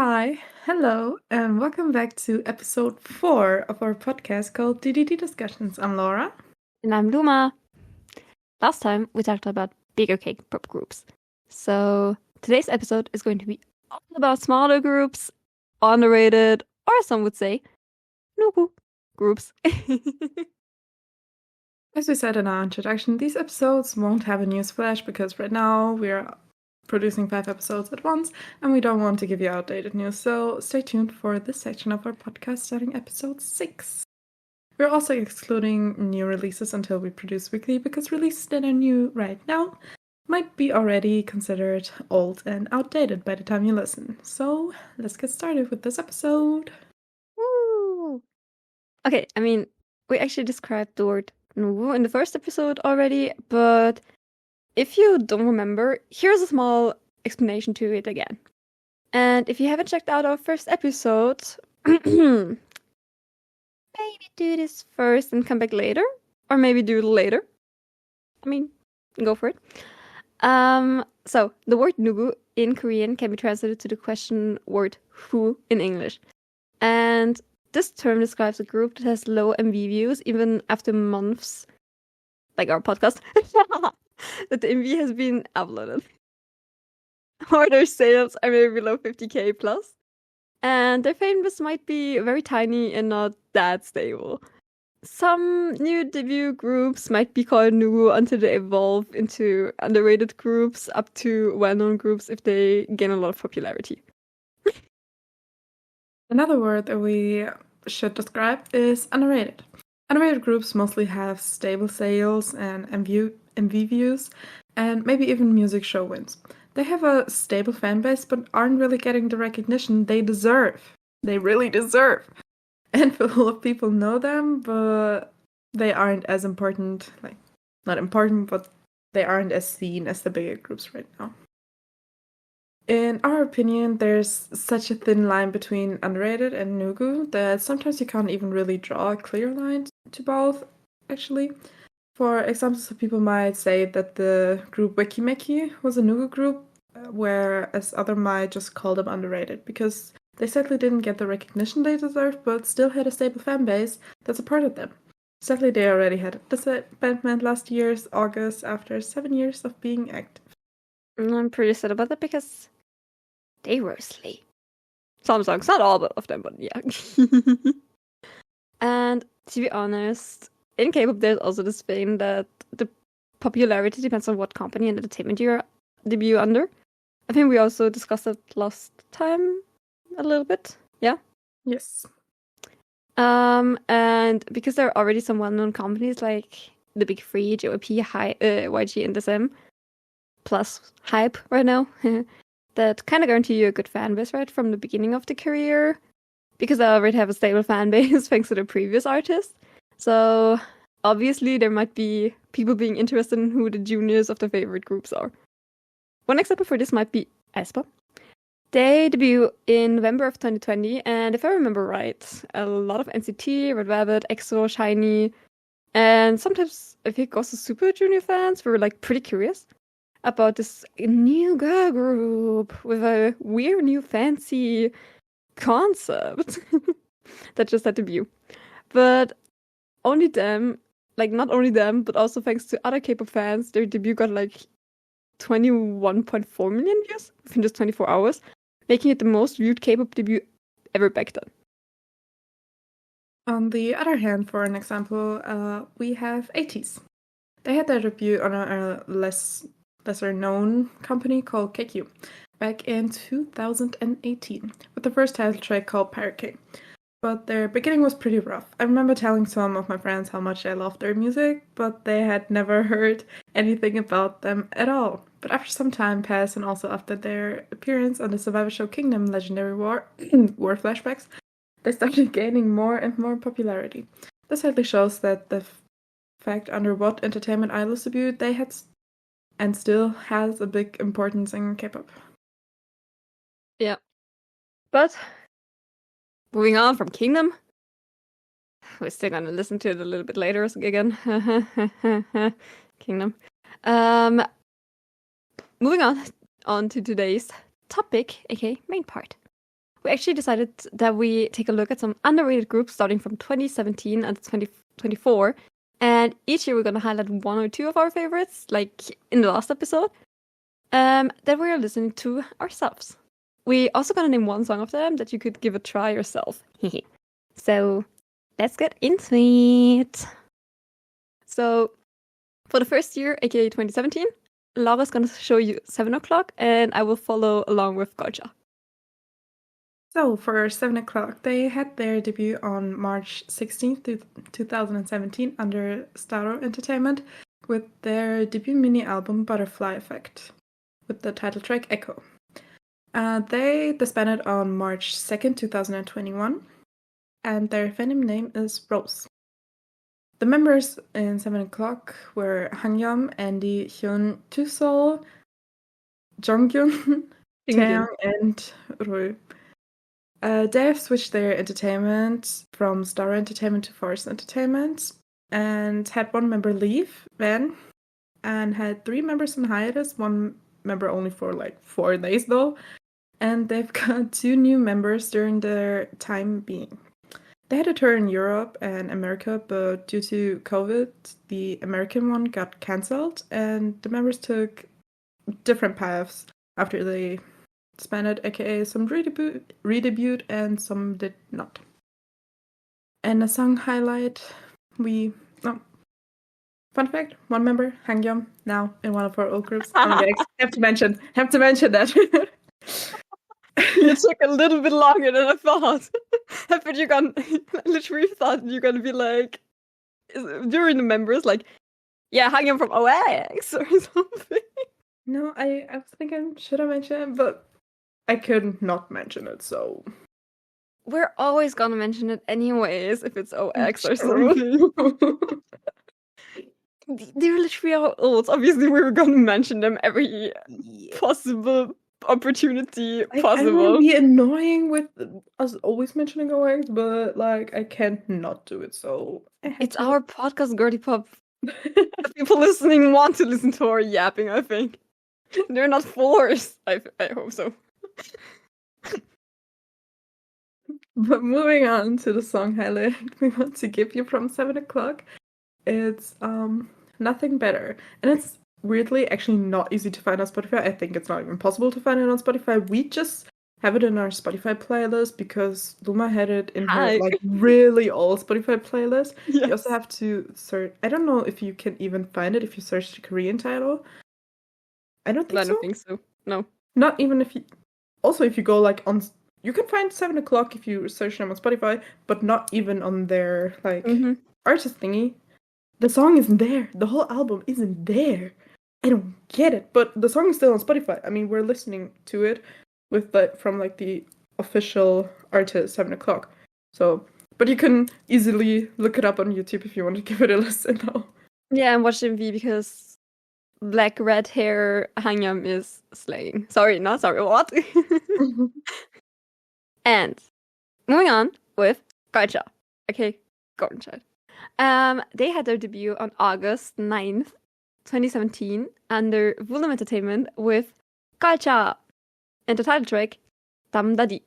Hi, hello, and welcome back to episode 4 of our podcast called D.D.D Discussions. I'm Laura. And I'm Luma. Last time we talked about bigger K-pop groups. So today's episode is going to be all about smaller groups, underrated, or some would say, Nugu groups. As we said in our introduction, these episodes won't have a news flash because right now we're producing 5 episodes at once and we don't want to give you outdated news, so stay tuned for this section of our podcast starting episode 6. We're also excluding new releases until we produce weekly because releases that are new right now might be already considered old and outdated by the time you listen. So let's get started with this episode. Woo! Okay, we actually described the word Nugu in the first episode already, but if you don't remember, here's a small explanation to it again. And if you haven't checked out our first episode, maybe do this first and come back later, or maybe do it later. Go for it. So the word nugu in Korean can be translated to the question word who in English. And this term describes a group that has low MV views even after months, like our podcast, that the MV has been uploaded. Or their sales are maybe below 50k plus. And their fan base might be very tiny and not that stable. Some new debut groups might be called Nugu until they evolve into underrated groups up to well-known groups if they gain a lot of popularity. Another word that we should describe is underrated. Underrated groups mostly have stable sales and MV views, and maybe even music show wins. They have a stable fan base, but aren't really getting the recognition they deserve. They really deserve. A handful of people know them, but they aren't as important. Not important, but they aren't as seen as the bigger groups right now. In our opinion, there's such a thin line between underrated and Nugu that sometimes you can't even really draw a clear line to both, actually. For example, some people might say that the group Wikimeki was a Nugu group, whereas others might just call them underrated, because they sadly didn't get the recognition they deserved, but still had a stable fan base that supported them. Sadly, they already had a disbandment last year's August after 7 years of being active. I'm pretty sad about that because they were asleep. Some songs, not all of them, but yeah. And to be honest, in K-pop there's also this thing that the popularity depends on what company and entertainment you debut under. I think we also discussed it last time a little bit, yeah? Yes. And because there are already some well-known companies like the big three, JYP, YG, and SM, plus Hype right now, that kind of guarantee you a good fan base right from the beginning of the career, because they already have a stable fan base thanks to the previous artists. So obviously there might be people being interested in who the juniors of their favorite groups are. One example for this might be aespa. They debuted in November of 2020, and if I remember right, a lot of NCT, Red Velvet, EXO, SHINee, and sometimes I think also Super Junior fans were pretty curious about this new girl group with a weird new fancy concept that just had debut. But only them, not only them, but also thanks to other K-pop fans, their debut got 21.4 million views within just 24 hours, making it the most viewed K-pop debut ever back then. On the other hand, for an example, we have 80s. They had their debut on a lesser known company called KQ back in 2018 with the first title track called Pirate King. But their beginning was pretty rough. I remember telling some of my friends how much I loved their music, but they had never heard anything about them at all. But after some time passed, and also after their appearance on the survival show Kingdom Legendary War, War Flashbacks, they started gaining more and more popularity. This sadly shows that the fact under what entertainment idols debut they had and still has a big importance in K-pop. Yeah. But moving on from Kingdom, we're still gonna listen to it a little bit later again. Kingdom. Moving on to today's topic, aka main part. we actually decided that we take a look at some underrated groups starting from 2017 and 2024. And each year we're going to highlight one or two of our favorites, like in the last episode, that we are listening to ourselves. We also going to name one song of them that you could give a try yourself. So let's get into it. So for the first year, aka 2017, Laura's going to show you 7 o'clock and I will follow along with Golcha. So for 7 o'clock, they had their debut on March 16th, 2017 under Starro Entertainment with their debut mini album Butterfly Effect with the title track Echo. They disbanded on March 2nd, 2021 and their fandom name is Rose. The members in 7 o'clock were Hangyum, Andy, Hyun, Tusol, Jonghyun, Taeyang, and Rui. They have switched their entertainment from Star Entertainment to Forest Entertainment and had one member leave, Van, and had 3 members on hiatus, one member only for like 4 days though, and they've got 2 new members during their time being. They had a tour in Europe and America, but due to COVID, the American one got cancelled, and the members took different paths after they disbanded, aka some redebut and some did not. And a song highlight, fun fact, one member, Hangyum, now in one of our old groups. I have to mention that. It took a little bit longer than I thought. I literally thought you're gonna be like, during the members, like, yeah, Hangyum from OX or something. No, I was thinking, should I mention it? But I could not mention it, so. We're always gonna mention it anyways if it's OX or something. They're literally our olds. Obviously, we were gonna mention them every possible opportunity possible. I would be annoying with us always mentioning OX, but like I can't not do it. So it's our podcast, Gertie Pop. The people listening want to listen to our yapping. I think they're not forced. I hope so. But moving on to the song highlight we want to give you from 7 o'clock, it's Nothing Better, and it's weirdly actually not easy to find on Spotify. I think it's not even possible to find it on Spotify. We just have it in our Spotify playlist because Luma had it in her like really old Spotify playlist. Yes. You also have to search. I don't know if you can even find it if you search the Korean title. I don't think so. No. Not even if you. Also, if you go like on, you can find 7 o'clock if you search them on Spotify, but not even on their like artist thingy. The song isn't there. The whole album isn't there. I don't get it. But the song is still on Spotify. I mean, we're listening to it with from like the official artist 7 o'clock. So, but you can easily look it up on YouTube if you want to give it a listen though. Yeah, and watch MV because black red hair Hangyum is slaying. Sorry, what? And moving on with Golcha. Okay, Golden Child. They had their debut on August 9th, 2017 under Vulum Entertainment with Golcha and the title track D.D.D.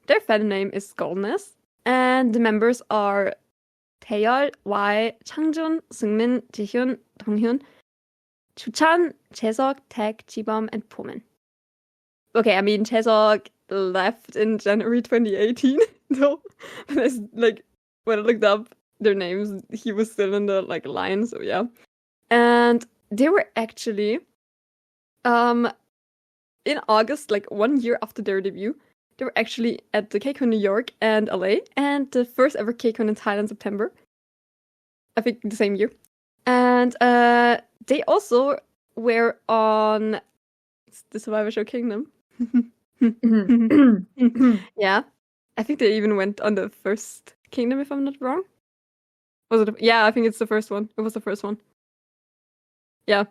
Their fan name is Goldness and the members are Taeyol, Y, Changjun, Seungmin, Jihyun, Donghyun, Chuchan, Chaesok, Taek, Jibom, and Pomin. Okay, I mean Chaesok left in January 2018 though. Like when I looked up their names, he was still in the like line, so yeah. And they were actually in August, like 1 year after their debut, they were actually at the KCON New York and LA, and the first ever KCON in Thailand September. I think the same year. And they also were on the Survivor Show Kingdom. Yeah. I think they even went on the first Kingdom, if I'm not wrong. Was it? Yeah, I think it's the first one. It was the first one. Yeah.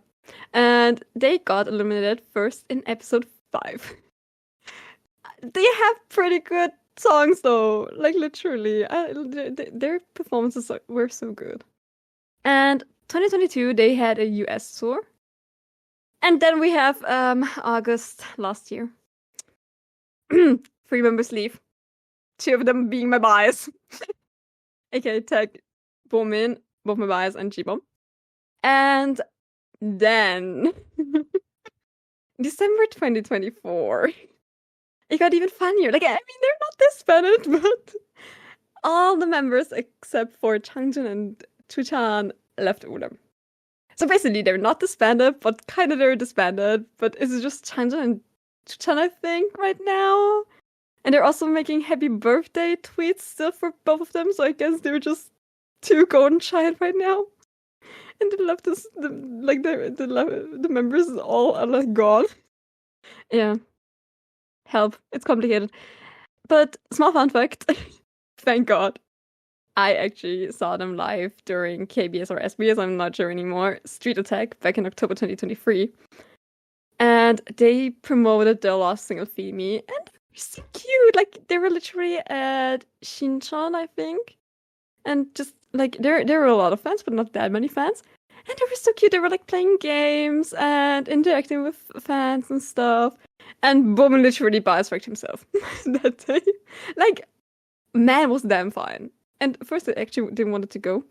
And they got eliminated first in episode 5. They have pretty good songs though. Like literally. Their performances were so good. And 2022, they had a US tour. And then we have August last year. 3 members leave. 2 of them being my bias. aka Tech, Bomin, both my bias, and Jibom. And then December 2024, it got even funnier. Like, I mean, they're not disbanded, but all the members except for Changjun and Chuchan left Ulam. So basically, they're not disbanded, but kind of they're disbanded. But it's just Changjun and Chuchan, I think, right now. And they're also making happy birthday tweets still for both of them. So I guess they're just 2 golden child right now. And the left is the members all are like gone. Yeah. Help. It's complicated. But small fun fact, thank God, I actually saw them live during KBS or SBS, I'm not sure anymore, Street Attack back in October 2023. And they promoted their last single, Fimi, and they were so cute. Like, they were literally at Shinchon, I think. And just, like, there were a lot of fans, but not that many fans. And they were so cute. They were, like, playing games and interacting with fans and stuff. And Bowman literally bias-wrecked himself that day. Like, man was damn fine. And at first I actually didn't want it to go.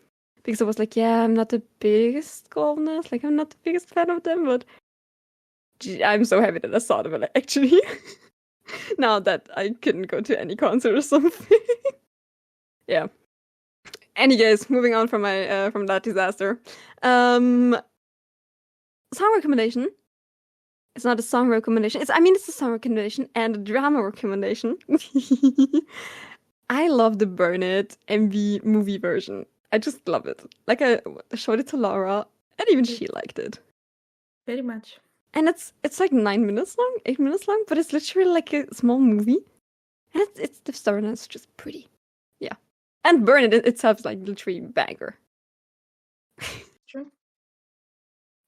Because I was like, yeah, I'm not the biggest Goldeners. Like, I'm not the biggest fan of them. But I'm so happy that I saw them actually. Now that I couldn't go to any concert or something. Yeah. Anyways, moving on from my from that disaster. Song recommendation. It's not a song recommendation. It's a song recommendation and a drama recommendation. I love the Burn It MV movie version. I just love it. Like, I showed it to Laura, and even she liked it. Very much. And it's like 9 minutes long, 8 minutes long, but it's literally like a small movie. And it's the story, and it's just pretty. Yeah. And Burn It itself is like literally banger. True.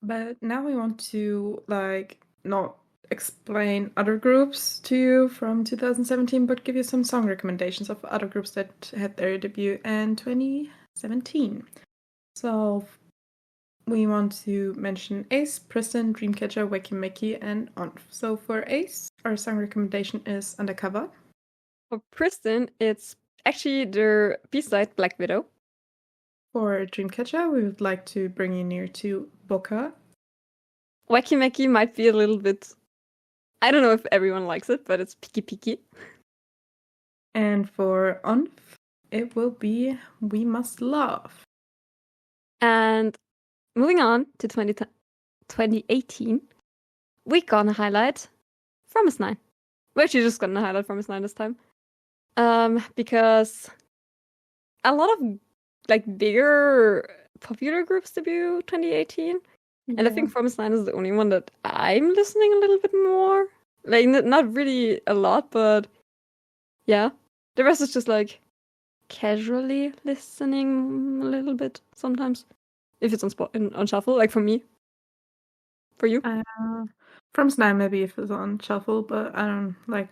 But now we want to, like, not explain other groups to you from 2017, but give you some song recommendations of other groups that had their debut in 2017. So we want to mention Ace, Priston, Dreamcatcher, Wacky Mickey, and Onf. So for Ace, our song recommendation is Undercover. For Priston, it's actually their B-side, Black Widow. For Dreamcatcher, we would like to bring you near to Boca. Wacky Mickey might be a little bit... I don't know if everyone likes it, but it's Piki Piki. And for Onf, it will be We Must Love. And moving on to 2018, we're gonna highlight Promise 9. We're actually just gonna highlight Promise 9 this time. Because a lot of, like, bigger popular groups debut 2018. Yeah. And I think Promise 9 is the only one that I'm listening a little bit more. Like, not really a lot, but yeah. The rest is just, like, casually listening a little bit sometimes. If it's on shuffle, like for me. For you? From Snap maybe if it's on shuffle, but I don't like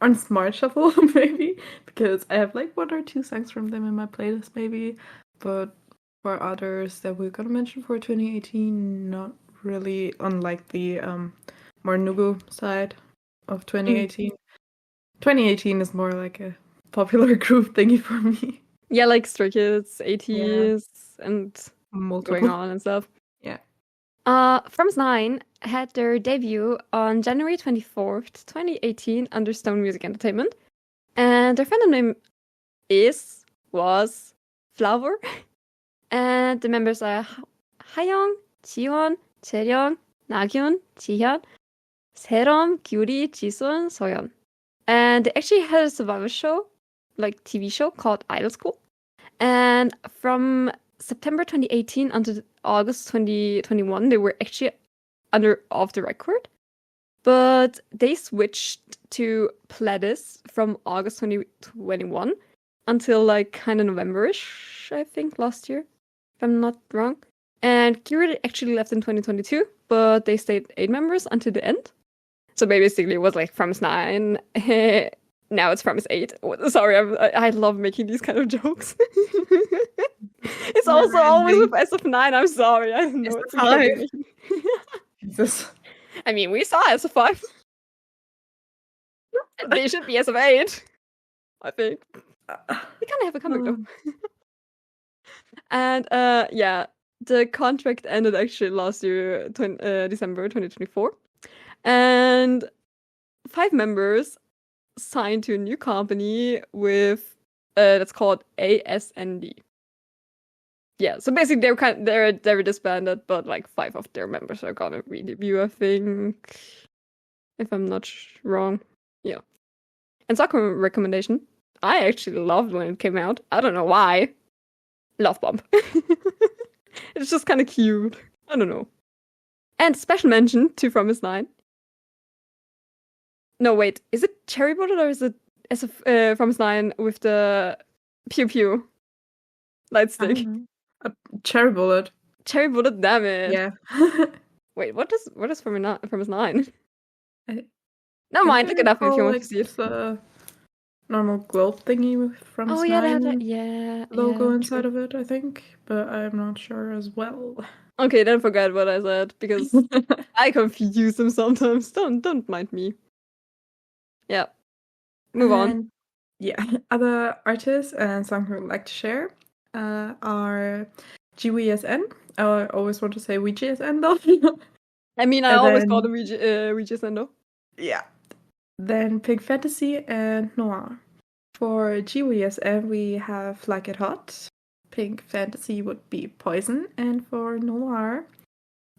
on smart shuffle maybe because I have like 1 or 2 songs from them in my playlist maybe, but for others that we're gonna mention for 2018, not really. Unlike the more Nugu side of 2018. 2018 is more like a popular group thingy for me. Yeah, like Stray Kids, 80s, and Multiple. going on and stuff. Yeah. Promise 9 had their debut on January 24th, 2018 under Stone Music Entertainment. And their fandom name was Flower. And the members are Hayoung, Jiwon, Jaeryung, Nagyun, Jihyun, Serom, Gyuri, Jisun, Soyeon. And they actually had a survival show, like TV show, called Idol School. And from September 2018 until August 2021, they were actually under Off the Record. But they switched to Pledis from August 2021 until like kind of November-ish, I think, last year, if I'm not wrong. And Kira actually left in 2022, but they stayed 8 members until the end. So basically it was like Promise 9, now it's Promise 8. Sorry, I love making these kind of jokes. It's also always with SF9, I'm sorry. I don't know what's SF5. Jesus. I mean, we saw SF5. They should be as of 8, I think. Uh, They kind of have a comeback though. And yeah, the contract ended actually last year, December 2024. And 5 members signed to a new company with that's called ASND. Yeah, so basically they're disbanded, but like 5 of their members are gonna redebut, I think, if I'm not wrong. Yeah. And song recommendation, I actually loved when it came out. I don't know why. Love Bomb. It's just kind of cute. I don't know. And special mention to From His Nine. No, wait. Is it Cherry Bullet or is it From His Nine with the pew pew light stick? Cherry Bullet. Cherry Bullet, damn it. Yeah. Wait, what is From His Nine? I Never mind, look it up if you want to see it. It's a normal globe thingy from His yeah, Nine logo inside of it, I think, but I'm not sure as well. Okay, then forget what I said because I confuse them sometimes. Don't mind me. Yeah. Move on. Yeah, other artists and songs we would like to share are GWSN. I always want to say WGSN though. I mean, I always call them WGSN though. Yeah. Then Pink Fantasy and Noir. For GWSN, we have Like It Hot. Pink Fantasy would be Poison. And for Noir,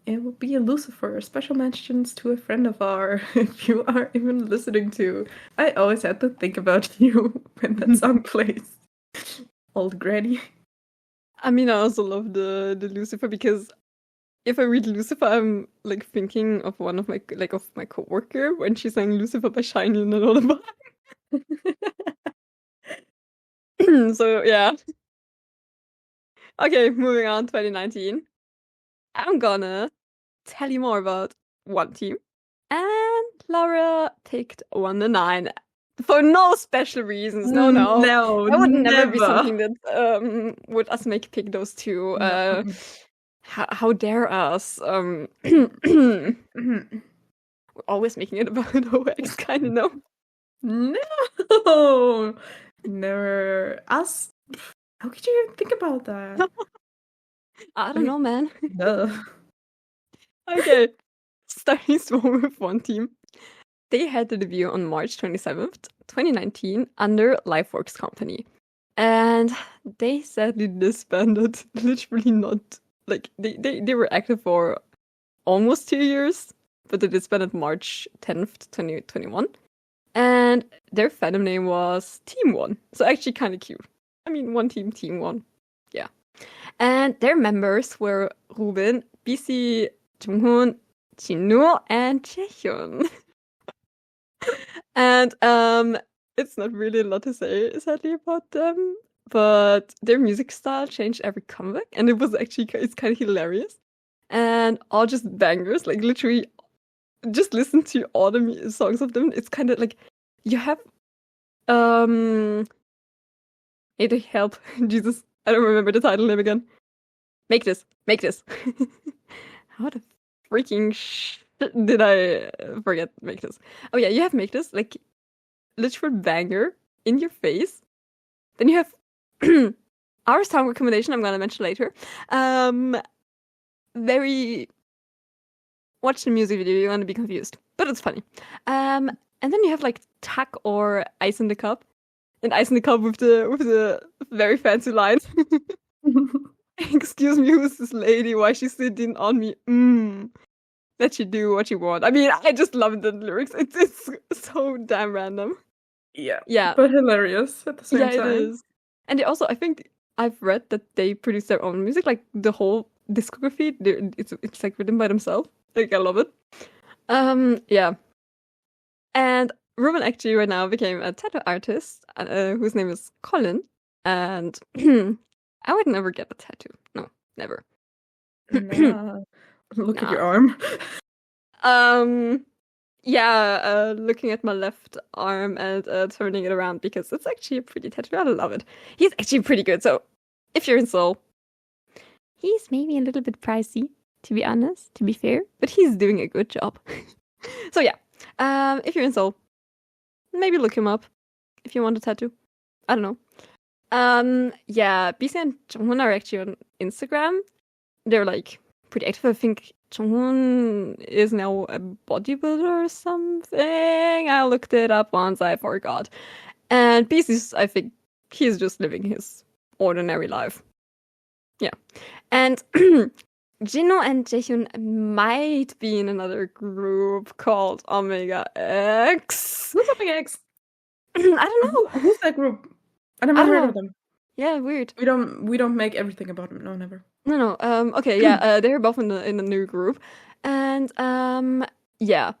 it would be Lucifer. Special mentions to a friend of ours, if you are even listening to. I always had to think about you when that song plays. Old granny. I mean, I also love the Lucifer because if I read Lucifer, I'm like thinking of one of my coworker when she sang Lucifer by Shiny and all about. So yeah. Okay, moving on. 2019. I'm gonna tell you more about one team, and Laura picked 1-9 for no special reasons. No, that would never be something that would us make pick those two. No. How dare us? We're always making it about OX, kind of, no? No! Never. Us? How could you even think about that? I don't know, man. No. Okay. Starting small with one team. They had the debut on March 27th, 2019, under Lifeworks Company. And they sadly disbanded, literally not. Like, they were active for almost 2 years, but they disbanded March 10th, 2021. And their fandom name was Team One. So actually kind of cute. I mean, one team, Team One. Yeah. And their members were Ruben, BC, Junghoon, Jinwoo, and Jaehyun. And it's not really a lot to say, sadly, about them. But their music style changed every comeback, and it was actually it's kind of hilarious. And all just bangers, like literally, just listen to all the songs of them. It's kind of like you have need to help. Jesus, I don't remember the title name again. Make this. How the freaking did I forget Make This? Oh yeah, you have Make This, like literal banger in your face. Then you have our song recommendation I'm gonna mention later. Very watch the music video, you're gonna be confused. But it's funny. And then you have like Tuck or Ice in the Cup. And Ice in the Cup with the very fancy line. Excuse me, who's this lady? Why she's sitting on me? Let you do what you want. I mean, I just love the lyrics. It's so damn random. Yeah. But hilarious at the same time. Yeah, it is. And they also, I think I've read that they produce their own music, like the whole discography. It's like written by themselves. Like I love it. Yeah. And Ruben actually right now became a tattoo artist whose name is Colin. And I would never get a tattoo. No, never. Nah. Look at your arm. Yeah, looking at my left arm and turning it around because it's actually a pretty tattoo. I love it. He's actually pretty good. So if you're in Seoul, he's maybe a little bit pricey, to be honest, to be fair, but he's doing a good job. So yeah, if you're in Seoul, maybe look him up if you want a tattoo. I don't know. Yeah, BC and Jonghoon are actually on Instagram. They're like pretty active. I think Jonghoon is now a bodybuilder or something. I looked it up once, I forgot. And BC's, I think he's just living his ordinary life. Yeah. And Jino and Jaehyun might be in another group called Omega X. Who's Omega X? I don't know. Who's that group? I never heard of them. Yeah, weird. We don't make everything about them. No, never. No. Okay, yeah. They're both in the new group, and yeah.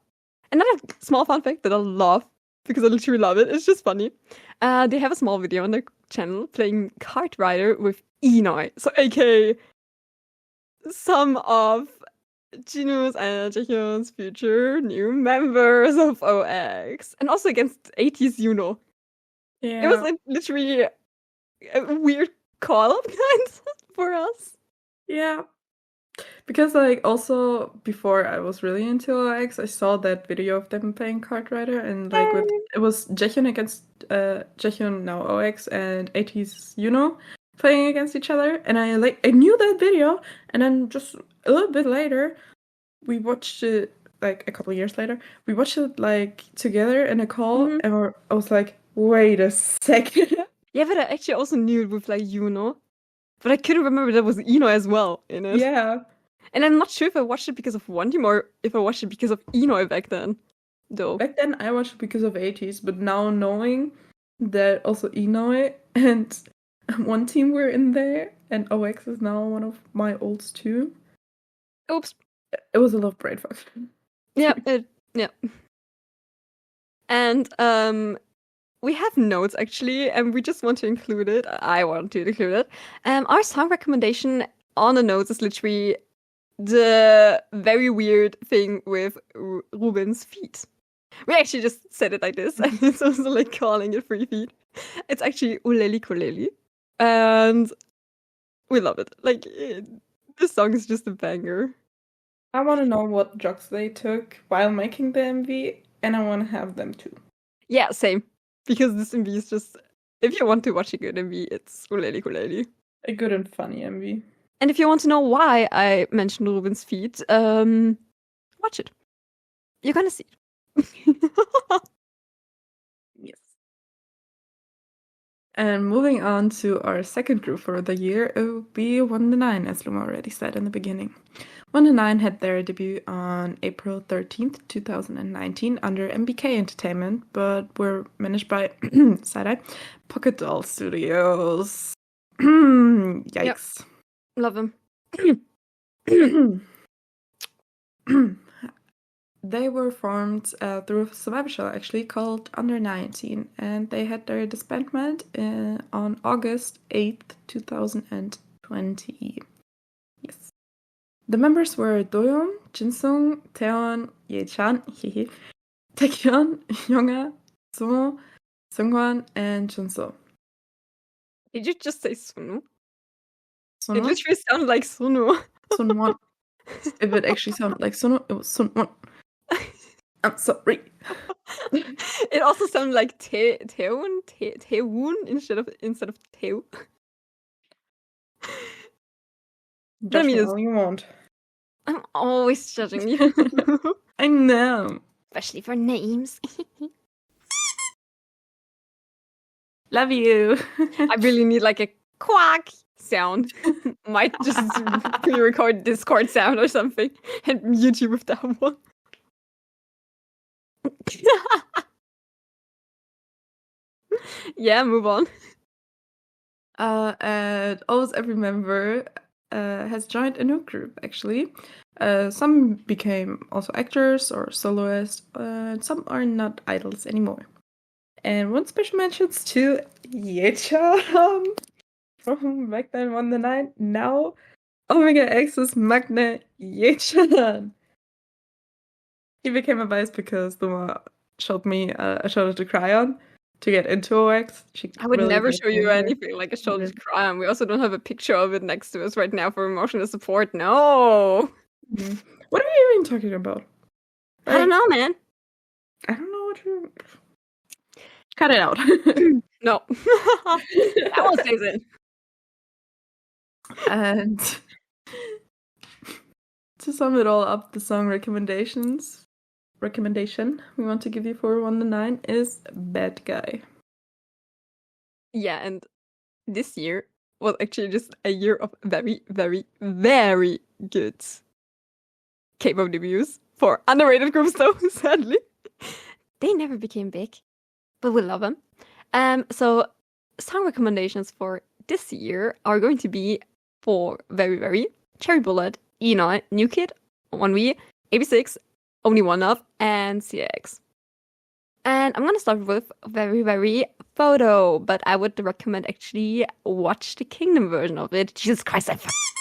Another small fun fact that I love because I literally love it. It's just funny. They have a small video on their channel playing Kart Rider with Inoi, so aka some of Jinwoo's and Jaehyun's future new members of OX, and also against 80s Yuno. Yeah. It was like literally a weird call-up kind for us. Yeah. Because like also before I was really into OX, I saw that video of them playing Kart Rider and like it was Jaehyun against Jaehyun now OX and 80s Yuno playing against each other, and I knew that video, and then just a little bit later we watched it, like a couple of years later we watched it like together in a call, and I was like, wait a second. Yeah, but I actually also knew it with like Yuno, but I couldn't remember there was Ino as well in it. Yeah. And I'm not sure if I watched it because of One Team or if I watched it because of Ino back then, though. Back then I watched it because of 80s, but now knowing that also Inoue and One Team were in there, and OX is now one of my olds too. Oops. It was a lot of brain fuck. Yeah. And we have notes actually, and we just want to include it. I want to include it. Our song recommendation on the notes is literally the very weird thing with Ruben's feet. We actually just said it like this, and it's also like calling it free feet. It's actually Uleli Kuleli, and we love it. Like, this song is just a banger. I want to know what drugs they took while making the MV, and I want to have them too. Yeah, same. Because this MV is just, if you want to watch a good MV, it's Uleli Kuleli. A good and funny MV. And if you want to know why I mentioned Ruben's feet, watch it. You're gonna see it. Yes. And moving on to our second group for the year, it would be 1-9, as Luma already said in the beginning. 1-9 had their debut on April 13th, 2019 under MBK Entertainment, but were managed by Side-Eye Pocket Doll Studios. Yikes. Yep. Love them. They were formed through a survival show actually called Under 19, and they had their disbandment on August 8th, 2020. Yes. The members were Doyeon, Jinsung, Taeyeon, Yechan, Taekyeon, Yonga, Sumo, Seungwan, and Junso. Did you just say Sunu? Sunwon? It literally sounded like Sunu. Sunwon. If it actually sounded like Sunu, it was Sunwon. I'm sorry. It also sounded like Taewoon instead of Tae. Judge me all you want. I'm always judging you. I know. Especially for names. Love you. I really need like a quack sound. Might just pre-record Discord sound or something and YouTube with that one. Yeah, move on. And almost every member has joined a new group, actually. Some became also actors or soloists, and some are not idols anymore. And one special mentions to Yechan from back then 1-9, now Omega X's Magne Yechan. He became a bias because Luma showed me a shoulder to cry on to get into OX. I would never show you anything like a shoulder to cry on. We also don't have a picture of it next to us right now for emotional support. No. Mm-hmm. What are you even talking about? Like, I don't know, man. I don't know what you... Cut it out. No. That one stays in. And to sum it all up, the song recommendation we want to give you for 1 to 9 is Bad Guy. Yeah, and this year was actually just a year of very, very, very good K-pop debuts for underrated groups, though, sadly. They never became big, but we love them. So song recommendations for this year are going to be for very, very Cherry Bullet, Eno, New Kid, 1V, AB6, Only One Of, and CX. And I'm gonna start with very, very Photo, but I would recommend actually watch the Kingdom version of it. Jesus Christ, I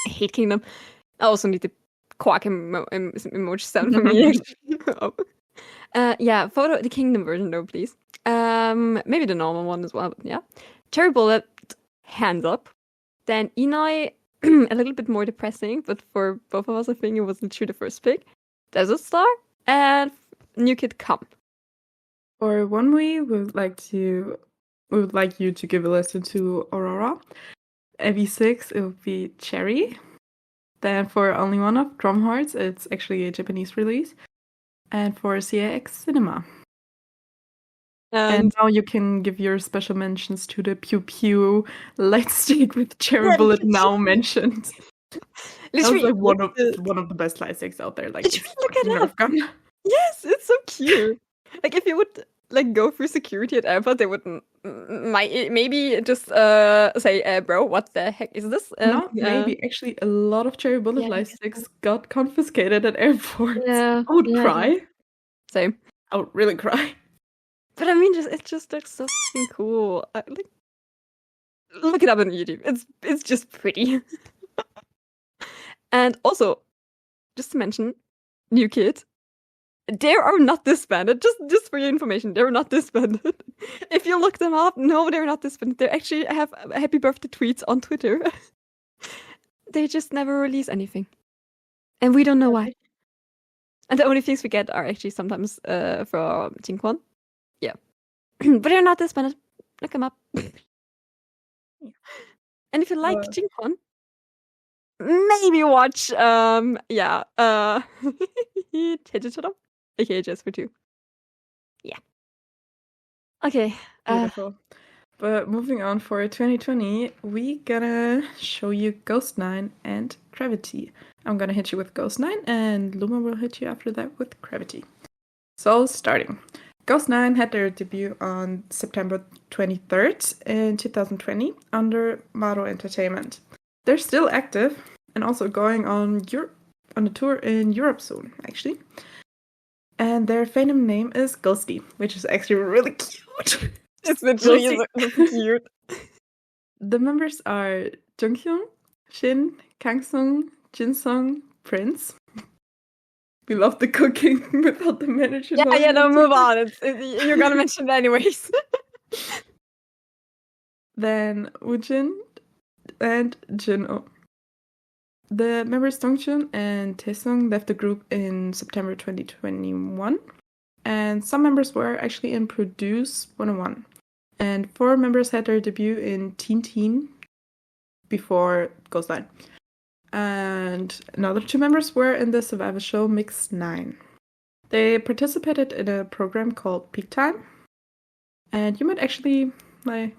hate Kingdom. I also need the quack emoji sound for me. Yeah, Photo, the Kingdom version though, please. Maybe the normal one as well, but yeah. Cherry Bullet, hands up. Then Inoi, a little bit more depressing, but for both of us, I think it was literally the first pick. Desert Star and New Kid Come. For 1V, we would like you to give a listen to Aurora. AB6, it would be Cherry. Then for Only One Of Drum Hearts, it's actually a Japanese release. And for CAX Cinema. And now you can give your special mentions to the Pew Pew Light Stick with Cherry Bullet now mentioned. That was like one of the best light sticks out there. Like, look at Nerf gun. Yes, it's so cute. Like if you would like go through security at airport, they would maybe just say, "Bro, what the heck is this?" No, maybe actually a lot of Cherry Bullet light sticks got confiscated at airports. Yeah, I would cry. Same. I would really cry. But I mean, it just looks so fucking cool. Look it up on YouTube. It's just pretty. And also, just to mention, New Kid. They are not disbanded. Just for your information, they're not disbanded. If you look them up, no, they're not disbanded. They actually have happy birthday tweets on Twitter. They just never release anything, and we don't know why. And the only things we get are actually sometimes from Jinkwon. Yeah, but they're not disbanded. Look them up. And if you like Jinkwon, maybe watch Tejichoro, aka Just for Two. Yeah. Okay. Beautiful. But moving on for 2020, we gonna show you Ghost 9 and Gravity. I'm gonna hit you with Ghost 9 and Luma will hit you after that with Gravity. So starting. Ghost 9 had their debut on September 23rd in 2020 under Maro Entertainment. They're still active and also going on a tour in Europe soon, actually. And their fandom name is Ghosty, which is actually really cute. It's literally cute. The members are Junghyun, Shin, Kangsung, Jinsung, Prince. We love the cooking without the manager. Yeah, no, move on. You're gonna mention it anyways. Then Woojin and Jin-oh. The members Dongchun and Taesung left the group in September 2021. And some members were actually in Produce 101. And 4 members had their debut in Teen Teen before Ghost 9. And another 2 members were in the survival show Mix 9. They participated in a program called Peak Time. And you might actually, like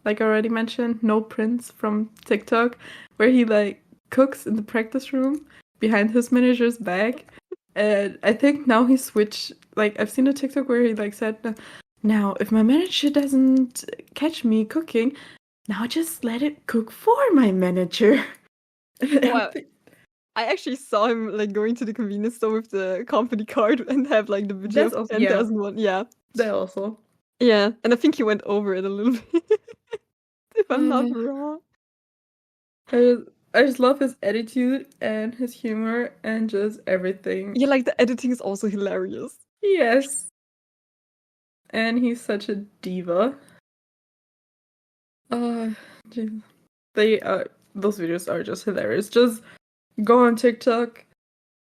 I already mentioned, know Prince from TikTok, where he cooks in the practice room behind his manager's back. And I think now he switched, I've seen a TikTok where he said, now if my manager doesn't catch me cooking, now just let it cook for my manager. Well, I actually saw him going to the convenience store with the company card and have the budget of 10,000 won. Yeah. That also. Yeah, and I think he went over it a little bit. If I'm not wrong. I just love his attitude and his humor and just everything. Yeah, the editing is also hilarious. Yes. And he's such a diva. Those videos are just hilarious. Just go on TikTok,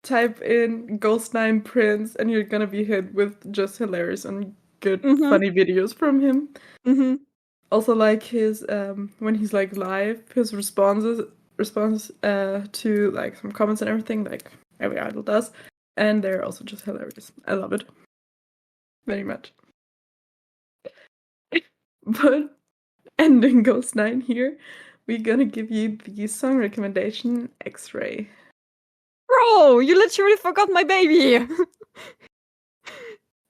type in Ghost 9 Prince, and you're gonna be hit with just hilarious and good, funny videos from him. Mm-hmm. Also, like his when he's like live, his response to like some comments and everything, like every idol does, and they're also just hilarious. I love it very much. But ending Ghost 9 here, we're gonna give you the song recommendation X-Ray. Bro, you literally forgot my baby.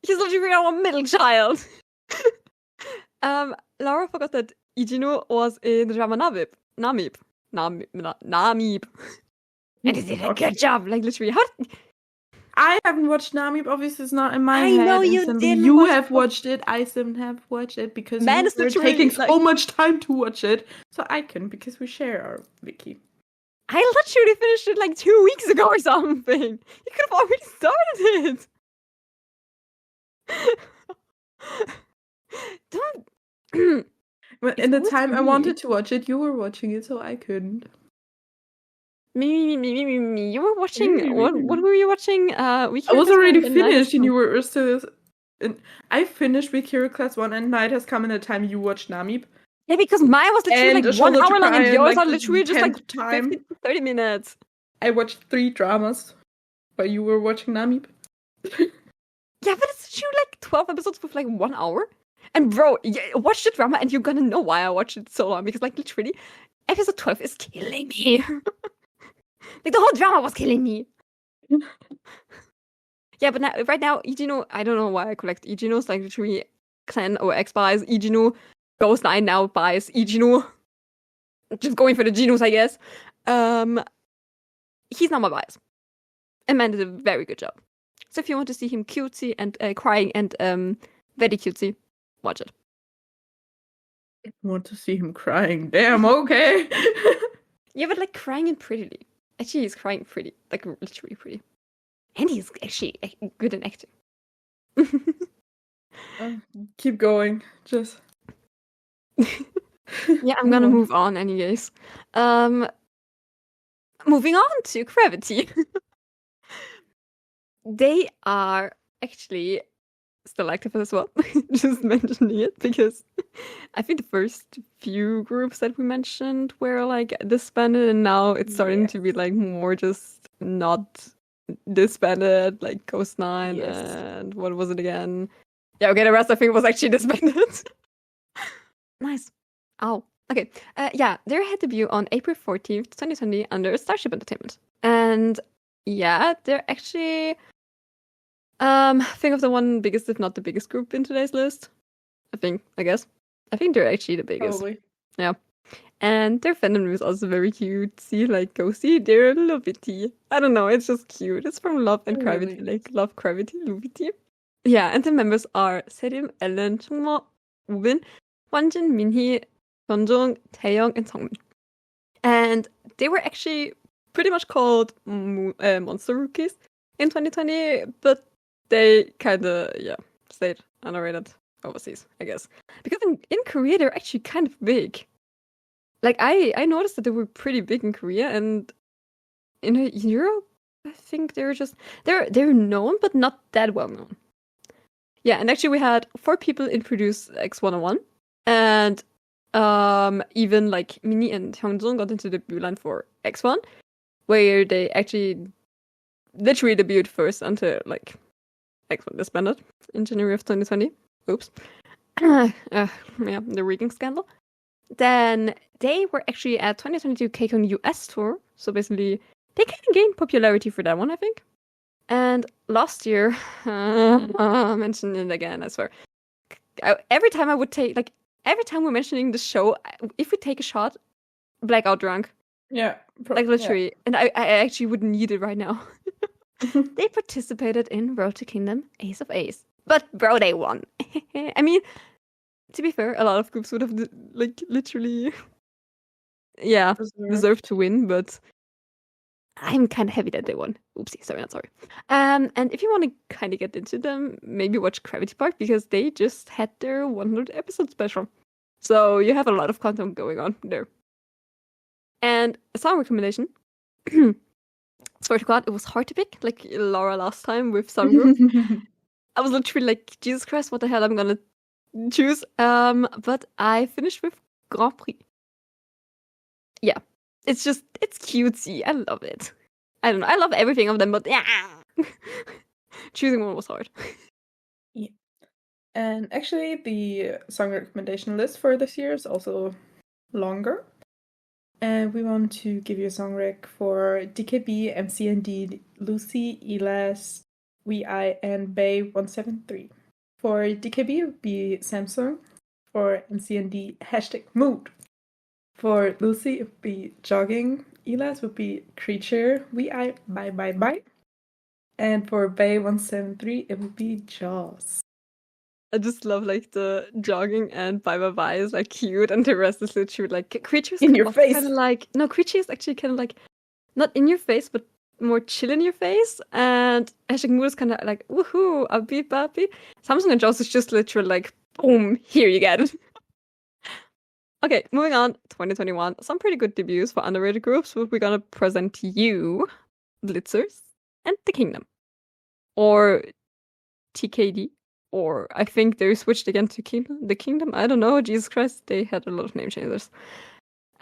He's literally our middle child. Laura forgot that Ijino was in the drama Namib. And he did a good job. Like literally, how? I haven't watched Namib. Obviously, it's not in my I head. know you instantly. didn't You watch have it. watched it. I still have watched it because Man, you it's were literally, taking like- so much time to watch it. So I couldn't because we share our wiki. I literally finished it like 2 weeks ago or something. You could have already started it. Don't. But in the time I wanted to watch it, you were watching it, so I couldn't. Me. You were watching. What were you watching? I was already finished, and you were still. And I finished with Hero Class 1, and Night Has Come in the time you watched Namib. Yeah, because mine was literally And like A 1 Shoulder to hour long, and Cry, yours like, are the literally just like 10th time. 15 to 30 minutes. I watched 3 dramas while you were watching Namib. Yeah, but it's literally like 12 episodes with like 1 hour. And bro, watch the drama and you're gonna know why I watched it so long. Because like literally, episode 12 is killing me. Like the whole drama was killing me. Yeah, but right now, Ijino, I don't know why I collect Ijinos. Like literally, Clan or X buys Ijino. Ghost 9 now buys Ijino. Just going for the Genos, I guess. He's not my bias. And man did a very good job. So if you want to see him cutesy and crying and very cutesy, watch it. I want to see him crying. Damn, okay. Yeah, but like crying and prettily. Actually, he's crying pretty. Like literally pretty. And he's actually good in acting. Keep going. Just. Yeah, I'm gonna move on anyways. Moving on to Gravity. They are actually still active as well. Just mentioning it because I think the first few groups that we mentioned were like disbanded, and now it's starting to be like more just not disbanded, like Ghost 9 and what was it again? Yeah, okay, the rest I think was actually disbanded. Nice. Oh, okay. Yeah, they had debut on April 14th, 2020 under Starship Entertainment. And yeah, they're actually think of the one biggest, if not the biggest group in today's list. I guess. I think they're actually the biggest. Probably. Yeah. And their fandom is also very cute. See, like, go see, they're a Lovity. I don't know, it's just cute. It's from Love and Gravity, like Love, Gravity, Lovity. Yeah, and the members are Serim, Ellen, Chungmo, Ubin, Wanjin, Minhee, Yeonjong, Taeyong, and Songmin. And they were actually pretty much called Monster Rookies in 2020, but they kinda, stayed underrated overseas, I guess. Because in Korea, they're actually kind of big. Like, I noticed that they were pretty big in Korea, and in Europe, I think they're known, but not that well known. Yeah, and actually we had 4 people in Produce X101, and even like Minnie and Hyungjong got into the debut line for X1, where they actually literally debuted first until like X1 disbanded in January of 2020. Oops. Yeah, the rigging scandal. Then they were actually at 2022 KCON US tour, so basically they kind of gained popularity for that one, I think. And last year, I mentioned it again, I swear. Every time we're mentioning the show, if we take a shot, blackout drunk. Yeah. Like literally. Yeah. And I actually wouldn't need it right now. They participated in Road to Kingdom Ace of Ace. But bro, they won. I mean, to be fair, a lot of groups would have like literally deserved to win, but I'm kind of happy that they won. Oopsie, sorry, not sorry. And if you want to kind of get into them, maybe watch Gravity Park because they just had their 100 episode special. So you have a lot of content going on there. And a song recommendation. Swear to God, it was hard to pick, like Laura last time with some groups. I was literally like, Jesus Christ, what the hell I'm gonna choose? But I finished with Grand Prix. Yeah, it's cutesy. I love it. I don't know. I love everything of them, but yeah, choosing one was hard. Yeah. And actually, the song recommendation list for this year is also longer. And we want to give you a song rec for DKB, MCND, Lucy, Elas, WeI, and Bay173. For DKB, it would be Samsung. For MCND, #mood. For Lucy, it would be Jogging. Elas would be Creature. WeI, Bye Bye Bye. And for Bay173, it would be Jaws. I just love like the jogging and bye bye bye is like cute, and the rest is literally like creatures In your face. Kind of like creature is actually kind of like not in your face, but more chill in your face. And #mood is kind of like woohoo, a beep bappy. Samsung and Jaws is just literally like boom, here you get it. Okay, moving on. 2021, some pretty good debuts for underrated groups. But we're gonna present you Blitzers and The Kingdom, or TKD. Or I think they switched again to The Kingdom. I don't know. Jesus Christ, they had a lot of name changes.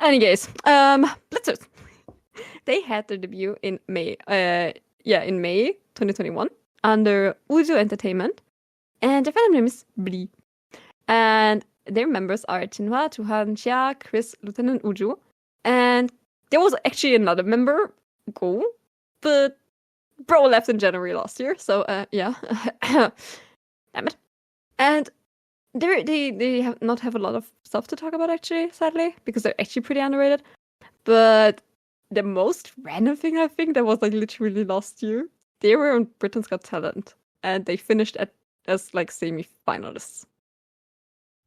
Anyways, Blitzers. They had their debut in May. In May 2021 under Uju Entertainment, and their fandom name is Blee. And their members are Chinhua, Tuhan, Xia, Chris, Lieutenant Uju, and there was actually another member, Go, but bro left in January last year. So yeah. Damn it. And they have not have a lot of stuff to talk about, actually, sadly, because they're actually pretty underrated. But the most random thing I think that was like literally last year, they were on Britain's Got Talent, and they finished as like semi-finalists.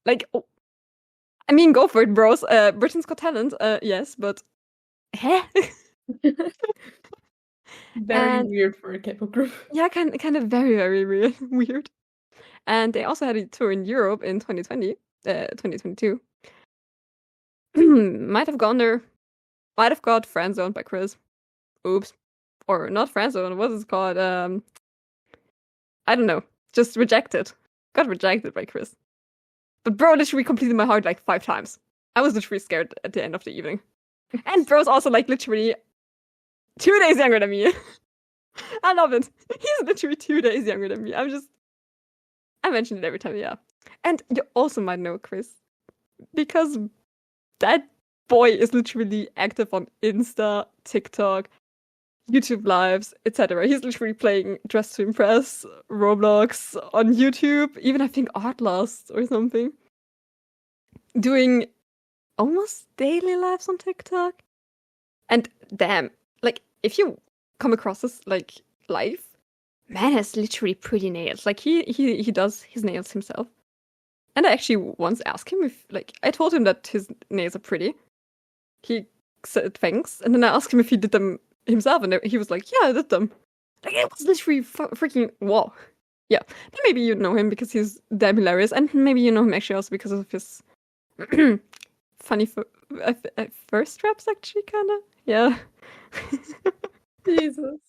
Like, oh, I mean, go for it, bros. Britain's Got Talent, yes, but Very weird for a K-pop group. Yeah, kind of very, very weird. And they also had a tour in Europe in 2022. Might have gone there. Might have got friendzoned by Chris. Oops. Or not friendzoned, what is it called? I don't know. Just rejected. Got rejected by Chris. But bro literally completed my heart like 5 times. I was literally scared at the end of the evening. And bro's also like literally 2 days younger than me. I love it. He's literally 2 days younger than me. I mention it every time, yeah. And you also might know Chris, because that boy is literally active on Insta, TikTok, YouTube lives, etc. He's literally playing Dress to Impress, Roblox on YouTube, even I think Artlast or something. Doing almost daily lives on TikTok. And damn, like if you come across this like live, man has literally pretty nails. Like he does his nails himself. And I actually once asked him if, like, I told him that his nails are pretty. He said thanks, and then I asked him if he did them himself, and he was like, "Yeah, I did them." Like, it was literally freaking wow. Yeah, then maybe you know him because he's damn hilarious, and maybe you know him actually also because of his funny first raps, actually, kind of. Yeah. Jesus.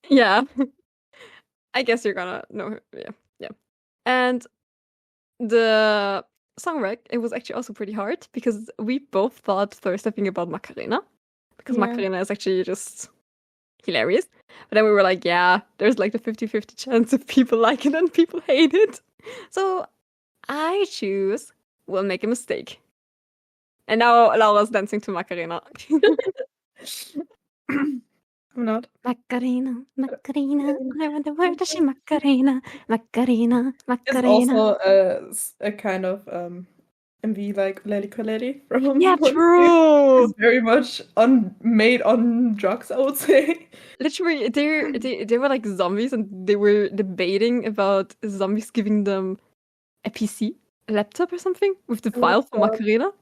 Yeah. I guess you're gonna know her. Yeah. And the song rec, it was actually also pretty hard because we both thought first, I think, about Macarena. Because Macarena is actually just hilarious. But then we were like, yeah, there's like the 50-50 chance of people like it and people hate it. So I choose We'll Make a Mistake. And now Laura's dancing to Macarena. I'm not. Macarena, Macarena, I want the word that she Macarena, Macarena, It's Macarena. also a kind of MV like Lely Coletti from Yeah, true. It's very much made on drugs, I would say. Literally, they were like zombies, and they were debating about zombies giving them a PC, a laptop or something with the file for Macarena.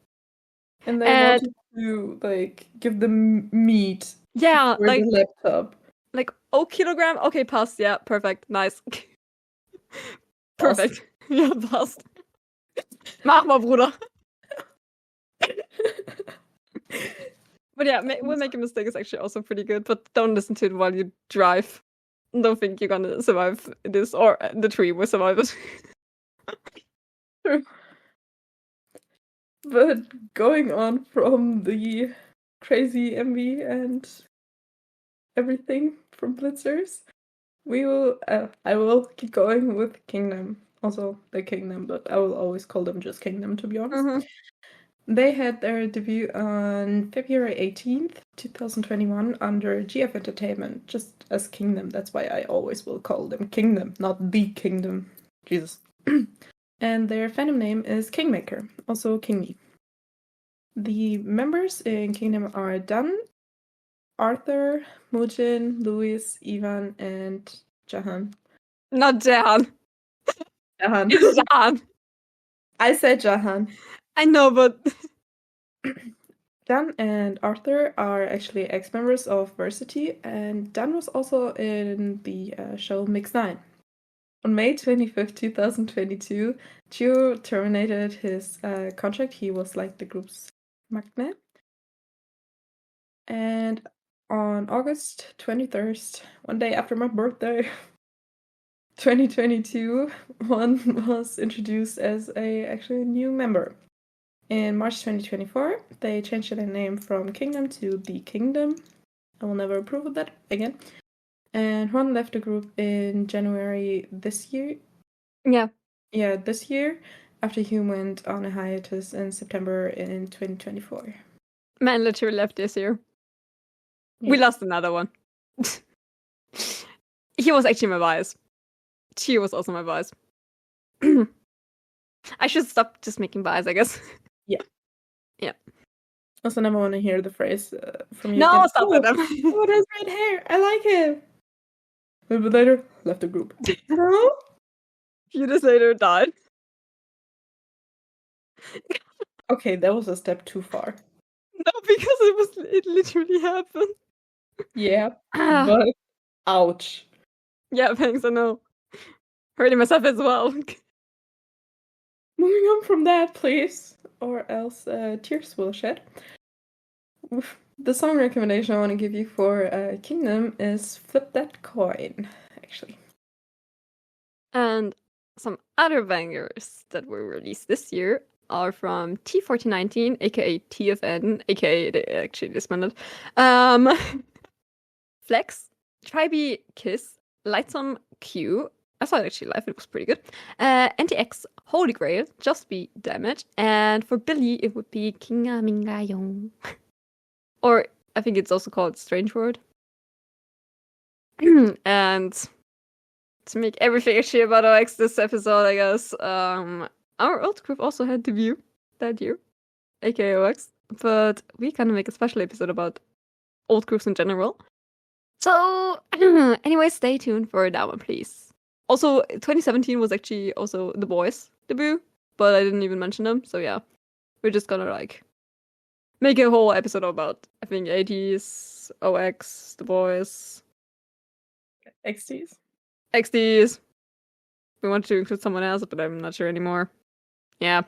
And they wanted to like give them meat. Yeah, for like the laptop. Like, oh, kilogram. Okay, passed. Yeah, perfect. Nice. Perfect. Ja, passt. Mach mal, Bruder. But yeah, We'll Make a Mistake is actually also pretty good, but don't listen to it while you drive. don't think you're gonna survive this, or the tree will survive it. True. But going on from the crazy envy and everything from Blitzers, I will keep going with Kingdom. Also, the Kingdom, but I will always call them just Kingdom, to be honest. Mm-hmm. They had their debut on February 18th, 2021, under GF Entertainment, just as Kingdom. That's why I always will call them Kingdom, not The Kingdom. Jesus. And their fandom name is Kingmaker, also Kingy. The members in Kingdom are Dan, Arthur, Mujin, Louis, Ivan, and Jahan. Not Jahan. Jahan. It's Jahan. I said Jahan. I know, but Dan and Arthur are actually ex-members of Varsity, and Dan was also in the show Mix 9. On May 25th, 2022, Gio terminated his contract. He was like the group's magnet. And on August 23rd, one day after my birthday, 2022, one was introduced as actually a new member. In March 2024, they changed their name from Kingdom to The Kingdom. I will never approve of that again. And Juan left the group in January this year. yeah. Yeah, this year, after he went on a hiatus in September in 2024. Man literally left this year. Yeah. We lost another one. He was actually my bias. She was also my bias. I should stop just making bias, I guess. Yeah. Yeah. Also, never want to hear the phrase from you. No, again. stop with them. Oh, there's red hair. I like him. A little bit later, left the group. Hello? A few days later, died. Okay, that was a step too far. No, because it literally happened. Yeah, but ouch. Yeah, thanks, I know. Hurting myself as well. Moving on from that, please, or else tears will shed. The song recommendation I want to give you for Kingdom is Flip That Coin, actually. And some other bangers that were released this year are from T4019, aka TFN, aka they actually disbanded. Flex, Tribe Kiss, Lights on Q. I saw it actually live, it was pretty good. NTX, Holy Grail, Just Be Damage, and for Billy it would be Kinga Minga Yong. Or I think it's also called Strange Word. And to make everything actually about OX this episode, I guess, our old group also had debut that year, aka OX, but we kind of make a special episode about old groups in general. So, anyway, stay tuned for that one, please. Also, 2017 was actually also The Boys' debut, but I didn't even mention them, so yeah. We're just gonna, like, make a whole episode about, I think, 80s, OX, The Boys, XTs. XDs. We want to include someone else, but I'm not sure anymore. Yeah.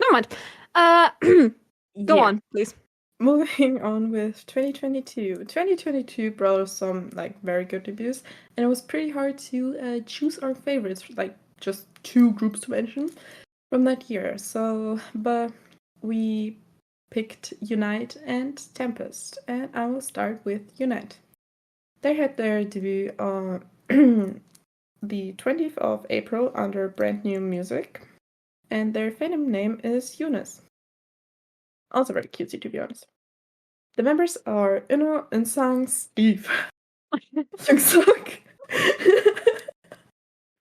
Never mind. Go on, please. Moving on with 2022. 2022 brought us some like very good debuts, and it was pretty hard to choose our favorites, like just two groups to mention from that year. So, but we picked Unite and Tempest, and I will start with Unite. They had their debut on the 20th of April under Brand New Music, and their fandom name is Eunice. Also very cutesy, to be honest. The members are Uno, Insang, Steve, Youngsuk.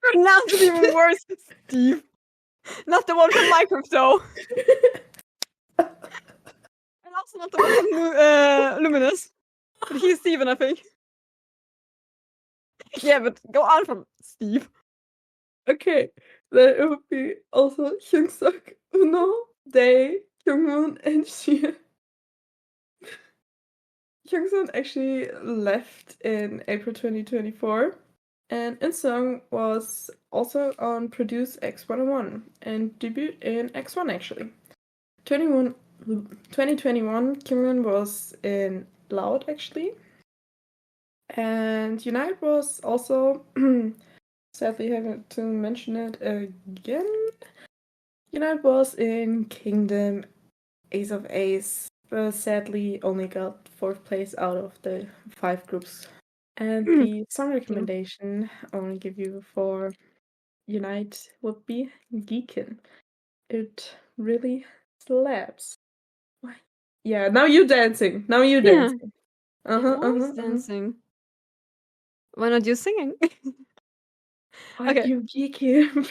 Pronounce it even worse, Steve. Not the one from Minecraft, though. And also not the one from Luminous. But he's Steven, I think. Yeah, but go on from Steve. Okay, then it would be also Youngsuk, Uno, Dae, Kyungmoon, and Shia. Youngsun actually left in April 2024, and Insung was also on Produce X101 and debuted in X1 actually. 2021, Kimron was in Loud actually, And Unite was also, sadly having to mention it again, Unite was in Kingdom Ace of Ace, but sadly only got 4th place out of the 5 groups. And the song recommendation I want to give you for Unite would be Geekin. It really slaps. Why? Yeah, now you dancing. Now you Yeah. dancing. I'm always dancing. Why not you singing? Why Okay. you Geekin?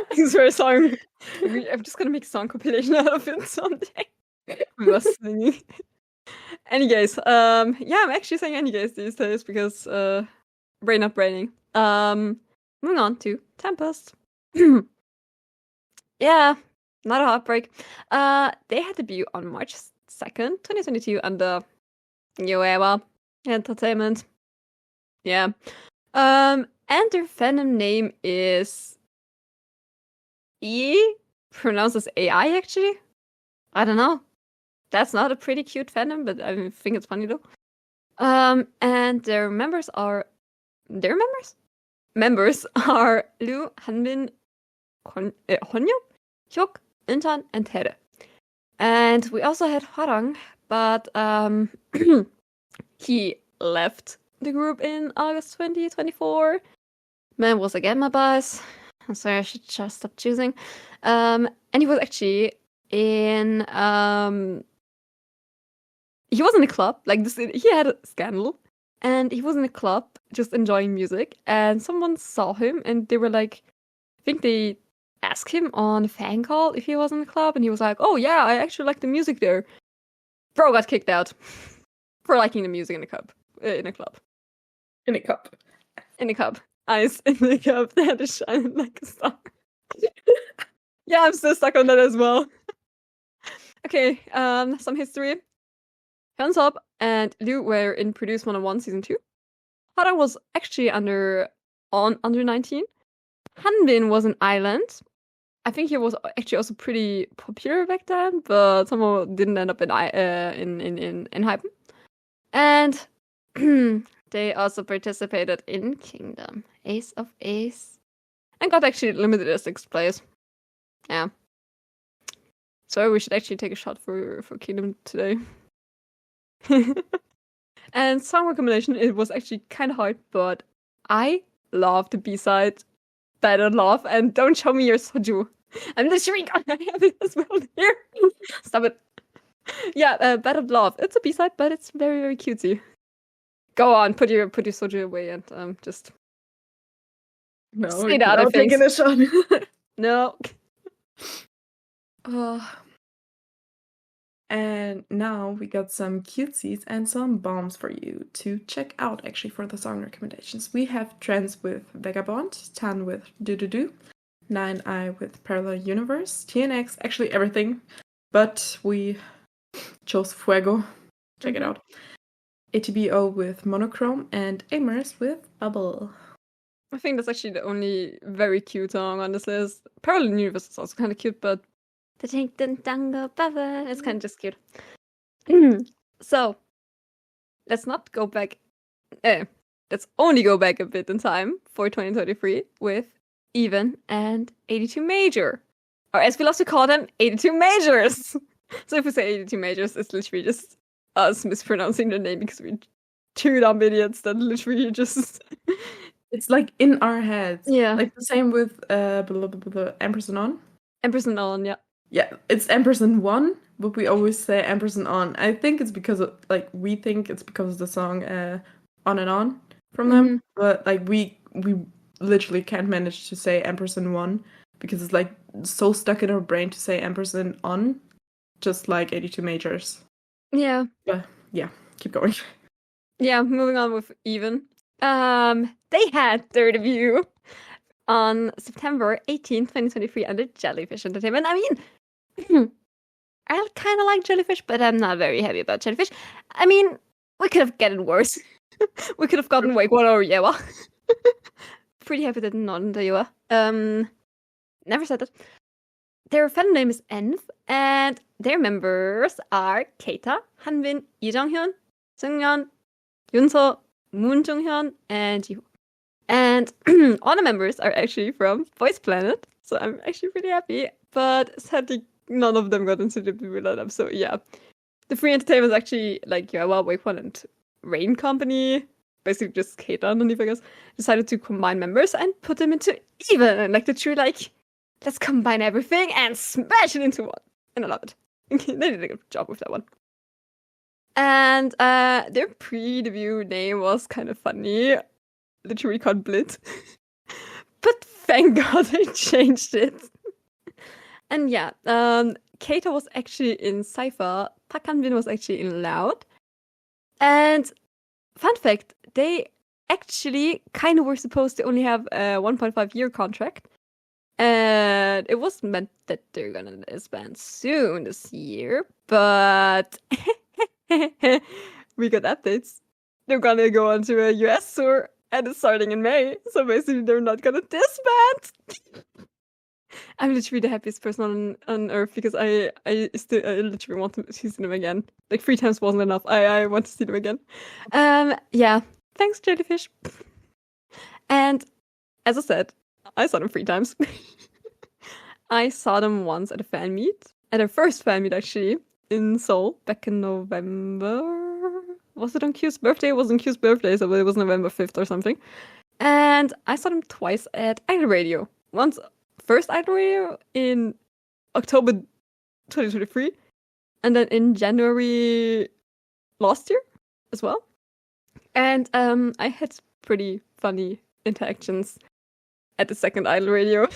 Thanks for a song. I'm just gonna make a song compilation out of it someday. We were singing. Anyways, yeah, I'm actually saying anyways these days because brain not braining. Moving on to Tempest. Yeah, not a heartbreak. They had debut on March 2nd, 2022 under New Era Entertainment. Yeah. And their fandom name is pronounced as AI actually. I don't know. That's not a pretty cute fandom, but I think it's funny though. And their members are Lu, Hanbin, Honyo, Hyuk, Intan, and Tere. And we also had Hwarang, but he left the group in August 2024. Man was again my bias. I'm sorry, I should just stop choosing. And he was actually in he was in a club, like this. He had a scandal, and he was in a club just enjoying music. And someone saw him, and they were like, I think they asked him on a fan call if he was in the club, and he was like, "Oh yeah, I actually like the music there." Bro got kicked out for liking the music in the club. In a club. In a cup. In a cup. Eyes in the cup that is shining like a star. Yeah, I'm still stuck on that as well. Okay, some history. Hyunsub and Liu were in Produce 101 Season 2. Hara was actually under 19. Hanbin was an island. I think he was actually also pretty popular back then, but somehow didn't end up in Hypen. And they also participated in Kingdom Ace of Ace and got actually limited as 6th place. Yeah. So we should actually take a shot for Kingdom today. And song recommendation, it was actually kind of hard, but I love the B-side Battle Love, and don't show me your soju. I'm literally gonna have it as well here. Stop it. Yeah, Battle Love. It's a B-side, but it's very, very cutesy. Go on, put your soju away and just say the other things. Taking a shot. No. And now we got some cutesies and some bombs for you to check out actually for the song recommendations. We have Trends with Vagabond, Tan with D.D.D, 9i with Parallel Universe, TNX, actually everything, but we chose Fuego. Check it out. ATBO with Monochrome and Amers with Bubble. I think that's actually the only very cute song on this list. Parallel Universe is also kind of cute, but it's kind of just cute. So, let's not go back. Let's only go back a bit in time for 2023 with Even and 82 Major. Or as we love to call them, 82 Majors. So if we say 82 Majors, it's literally just us mispronouncing the name because we're two dumb idiots that literally just... It's like in our heads. Yeah. Like the same with Ampersand On. Ampersand On, yeah. Yeah, it's Ampersand 1, but we always say Ampersand On. I think it's because of, we think it's because of the song On and On from them. But we literally can't manage to say Ampersand 1 because it's so stuck in our brain to say Ampersand On, just like 82 Majors. Yeah. But yeah, keep going. Yeah, moving on with Even. They had their debut on September 18th, 2023 under Jellyfish Entertainment. I mean, I kind of like Jellyfish, but I'm not very happy about Jellyfish. I mean, we could have gotten worse. We could have gotten Wake One or Yewa. Pretty happy that not in the Yewa. Never said that. Their fan name is Env, and their members are Keita, Hanbin, Lee Jonghyun, Seungyeon, Yunso, Moon Jonghyun, and Jiho. And all the members are actually from Voice Planet, so I'm actually pretty happy. But sadly, none of them got into the blue lineup. So yeah, the free entertainment is actually like Yawa, Wakefon, and Rain Company, basically just K-Down and I guess, decided to combine members and put them into even. And like the true like, let's combine everything and smash it into one. And I love it. They did a good job with that one. And their pre-debut name was kind of funny. Literally called Blit. But thank God they changed it. And yeah, Kato was actually in Cypher, Park Han-bin was actually in Loud. And fun fact, they actually kind of were supposed to only have a 1.5-year contract. And it was meant that they're gonna disband soon this year, but we got updates. They're gonna go on to a US tour and it's starting in May, so basically they're not gonna disband. I'm literally the happiest person on earth because I literally want to see them again. Like 3 times wasn't enough. I want to see them again. Yeah. Thanks, Jellyfish. And as I said, I saw them 3 times. I saw them once at a fan meet, at their first fan meet actually, in Seoul back in November. Was it on Q's birthday? It was on Q's birthday, so it was November 5th or something. And I saw them twice at Idol Radio. Once first Idol Radio in October 2023, and then in January last year as well. And I had pretty funny interactions at the second Idol Radio.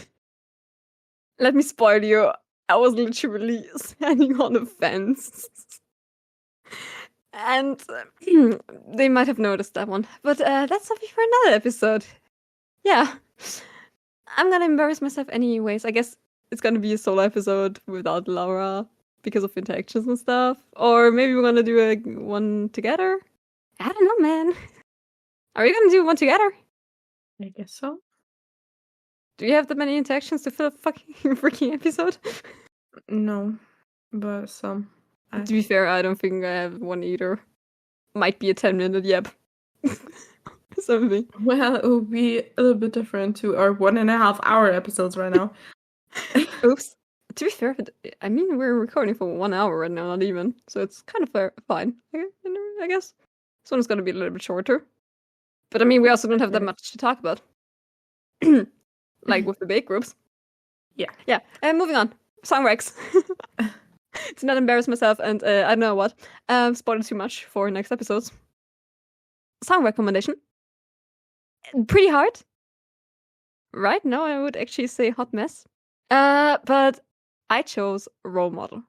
Let me spoil you. I was literally standing on a fence. And they might have noticed that one. But that's something for another episode. Yeah. I'm gonna embarrass myself anyways. I guess it's gonna be a solo episode without Laura because of interactions and stuff. Or maybe we're gonna do one together. I don't know, man. Are we gonna do one together? I guess so. Do you have that many interactions to fill a fucking freaking episode? No, but some. To be fair, I don't think I have one either. Might be a 10-minute yep. Something. Well, it will be a little bit different to our 1.5-hour episodes right now. Oops. To be fair, I mean, we're recording for 1 hour right now, not even. So it's kind of fine, I guess. This one's going to be a little bit shorter. But I mean, we also don't have that much to talk about. Like with the big groups. Yeah. Yeah. Moving on. Song recs. To not embarrass myself and I don't know what. Spoiled too much for next episodes. Song recommendation. Pretty hard. Right now I would actually say hot mess. But I chose Role Model.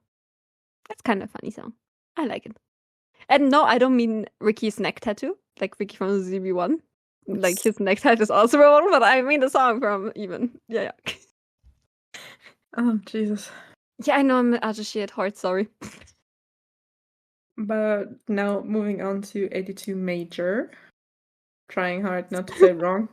That's kind of a funny song. I like it. And no, I don't mean Ricky's neck tattoo, like Ricky from ZB1. Like his neck tattoo is also Role Model, but I mean the song from Even. Yeah. Oh, Jesus. Yeah, I know I'm out of shit. Hard, sorry. But now moving on to 82 Major. Trying hard not to say wrong.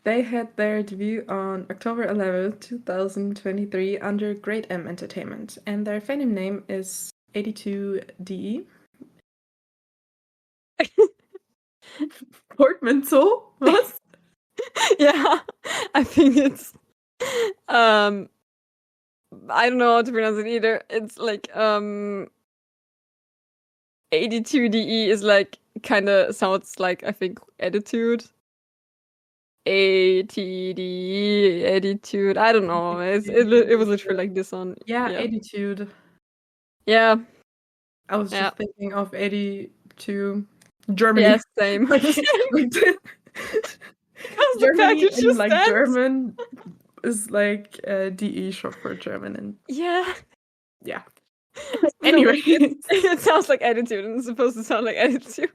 They had their debut on October 11th, 2023 under Great M Entertainment, and their fandom name is 82DE. Portmanteau? What? Yeah, I think it's I don't know how to pronounce it either. It's like 82DE is like kind of sounds like I think attitude. ATD attitude. I don't know. It was literally like this on. Yeah, attitude. Yeah. I was just thinking of 82 Germany. Yeah, same. Germany in like German is like DE short for German and yeah. Anyway, it sounds like attitude and it's supposed to sound like attitude.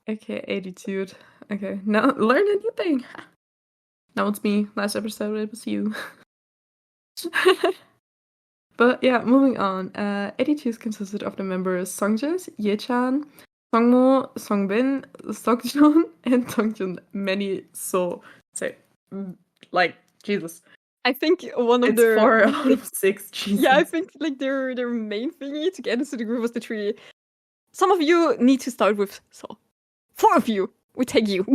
Okay, attitude. Okay, now learn a new thing. Now it's me. Last episode it was you. But yeah, moving on. 82 consisted of the members Songjus, Ye-chan, Songmo, Songbin, Seokjun, and Dongjun. Many so say like Jesus. I think one of their 4 out of 6. Jesus. Yeah, I think like their main thingy to get into the group was the 3. Some of you need to start with So. 4 of you. We take you.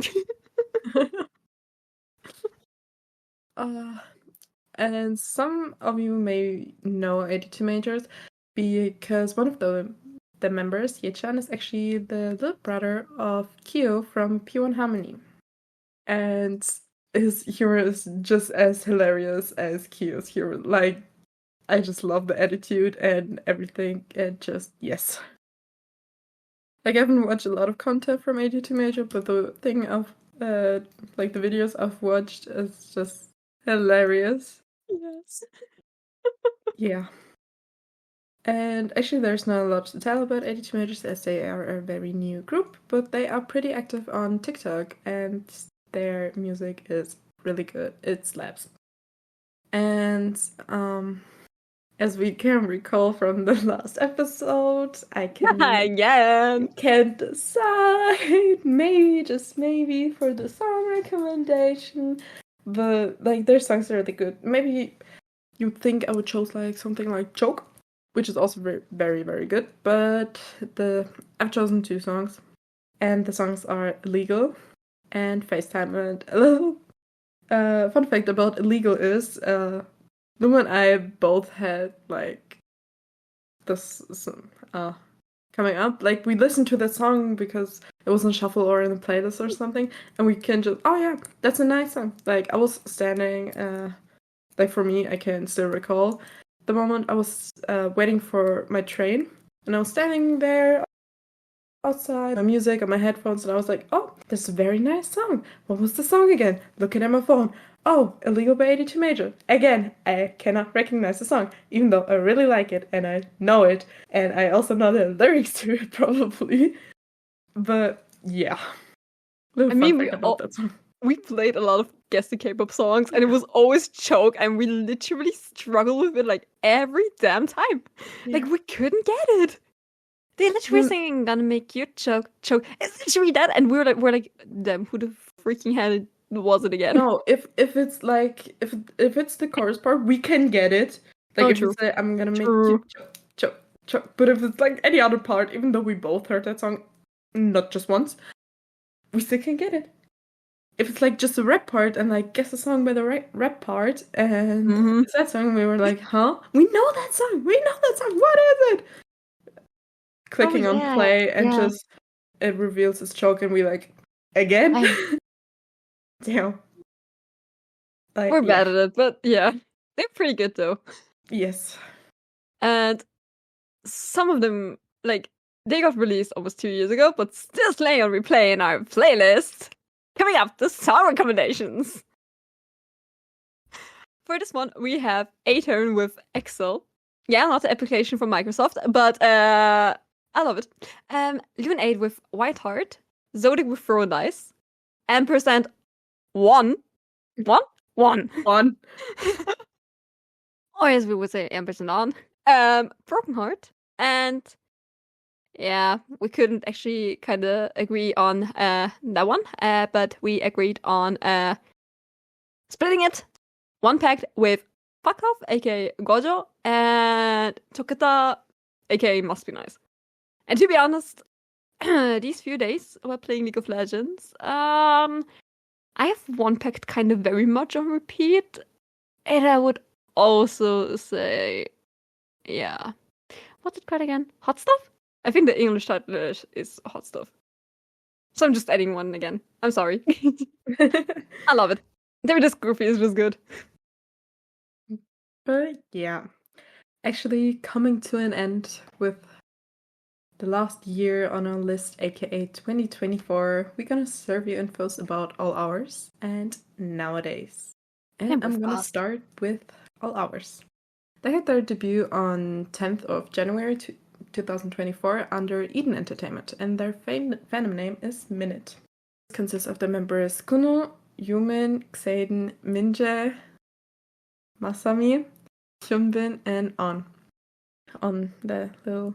And some of you may know 82 Majors because one of the members, Yechan, is actually the little brother of Kyo from Pure Harmony. And his humor is just as hilarious as Kyo's humor. Like, I just love the attitude and everything, and just, yes. Like, I haven't watched a lot of content from 82 Major, but the thing of, like, the videos I've watched is just hilarious. Yes. Yeah. And actually, there's not a lot to tell about 82 Majors as they are a very new group, but they are pretty active on TikTok, and their music is really good. It slaps. And as we can recall from the last episode, I can't decide. Maybe, just maybe, for the song recommendation. But like, their songs are really good. Maybe you'd think I would choose like something like Choke, which is also very, very, very good. But I've chosen 2 songs, and the songs are Illegal and FaceTime. And a little fun fact about Illegal is Luma and I both had like this coming up. Like, we listened to that song because it was on shuffle or in a playlist or something, and we can just, oh yeah, that's a nice song. Like, I was standing, like, for me, I can still recall the moment I was waiting for my train, and I was standing there outside, my music on my headphones, and I was like, oh, this is a very nice song. What was the song again? Looking at my phone. Oh, Illegal by 82 Major. Again, I cannot recognize the song, even though I really like it and I know it, and I also know the lyrics to it, probably. But yeah. Little fun fact about that song. We played a lot of guessing K-pop songs, and it was always Choke, and we literally struggled with it like every damn time. Yeah. Like, we couldn't get it. They literally singing "Gonna Make You Choke, Choke." It's literally that, and we're like, damn, who the freaking hell was it again? No, if it's like if it's the chorus part, we can get it. Like, if true. you say, "I'm gonna make you choke, choke, choke," but if it's like any other part, even though we both heard that song not just once, we still can get it. If it's like just a rap part and like guess the song by the rap part and it's that song, we were like, huh? We know that song. We know that song. What is it? Clicking on play and just it reveals its choke, and we like, again. Damn. Like, we're bad at it, but yeah, they're pretty good though. Yes. And some of them, like, they got released almost 2 years ago, but still staying on replay in our playlist. Coming up, the song recommendations. For this one, we have A-Turn with Excel. Yeah, not the application from Microsoft, but I love it. Luminate with White Heart. Zodiac with Throw Dice. Ampersand 1. 1? 1. 1. Or as we would say, Ampersand on. Broken Heart. And yeah, we couldn't actually kind of agree on that one, but we agreed on splitting it. One packed with Fuck Off, aka Gojo, and Toketa, aka Must Be Nice. And to be honest, these few days while playing League of Legends, I have one packed kind of very much on repeat, and I would also say, yeah, what's it called again? Hot Stuff? I think the English title is Hot Stuff. So I'm just adding one again. I'm sorry. I love it. They're just goofy, it's just good. But yeah, actually coming to an end with the last year on our list, aka 2024, we're gonna serve you infos about All Hours and Nowadays. And I'm gonna start with All Hours. They had their debut on 10th of January 2024 under Eden Entertainment, and their fandom name is Minute. It consists of the members Kuno, Yumin, Xaden, Minjae, Masami, Hyunbin, and On. On, the little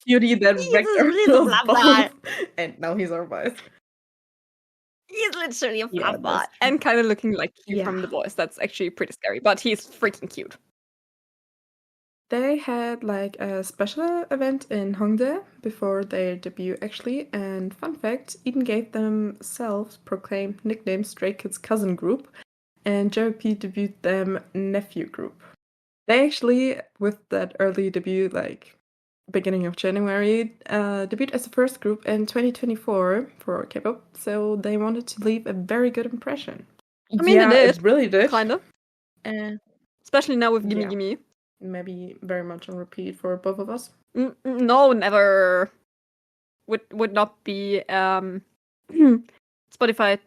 cutie that wrecked our both. And now he's our boss. He's literally a fluff bot. And kind of looking like you from The Boys. That's actually pretty scary, but he's freaking cute. They had like a special event in Hongdae before their debut, actually. And fun fact, Eden gave themselves proclaimed nickname Stray Kids Cousin Group, and JYP debuted them Nephew Group. They actually, with that early debut, like beginning of January, debuted as the first group in 2024 for K-pop. So they wanted to leave a very good impression. I mean, yeah, it really did. kind of. And Especially now with Gimme yeah. Gimme. Maybe very much on repeat for both of us. No, never. Would not be Spotify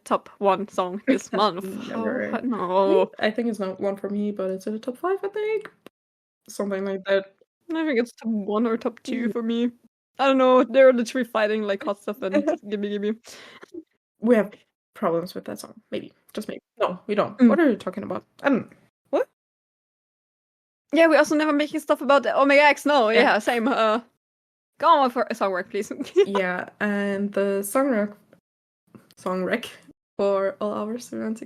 top 1 song this month. Never. No. I think it's not one for me, but it's in the top 5, I think. Something like that. I think it's top 1 or top 2 for me. I don't know. They're literally fighting like hot stuff and Gimme Gimme. We have problems with that song. Maybe. Just maybe. No, we don't. Mm. What are you talking about? I don't know. What? Yeah, we also never making stuff about the Omega X. No, yeah, same. Go on for a song work, please. Yeah, and the song rec for All Hours We Want to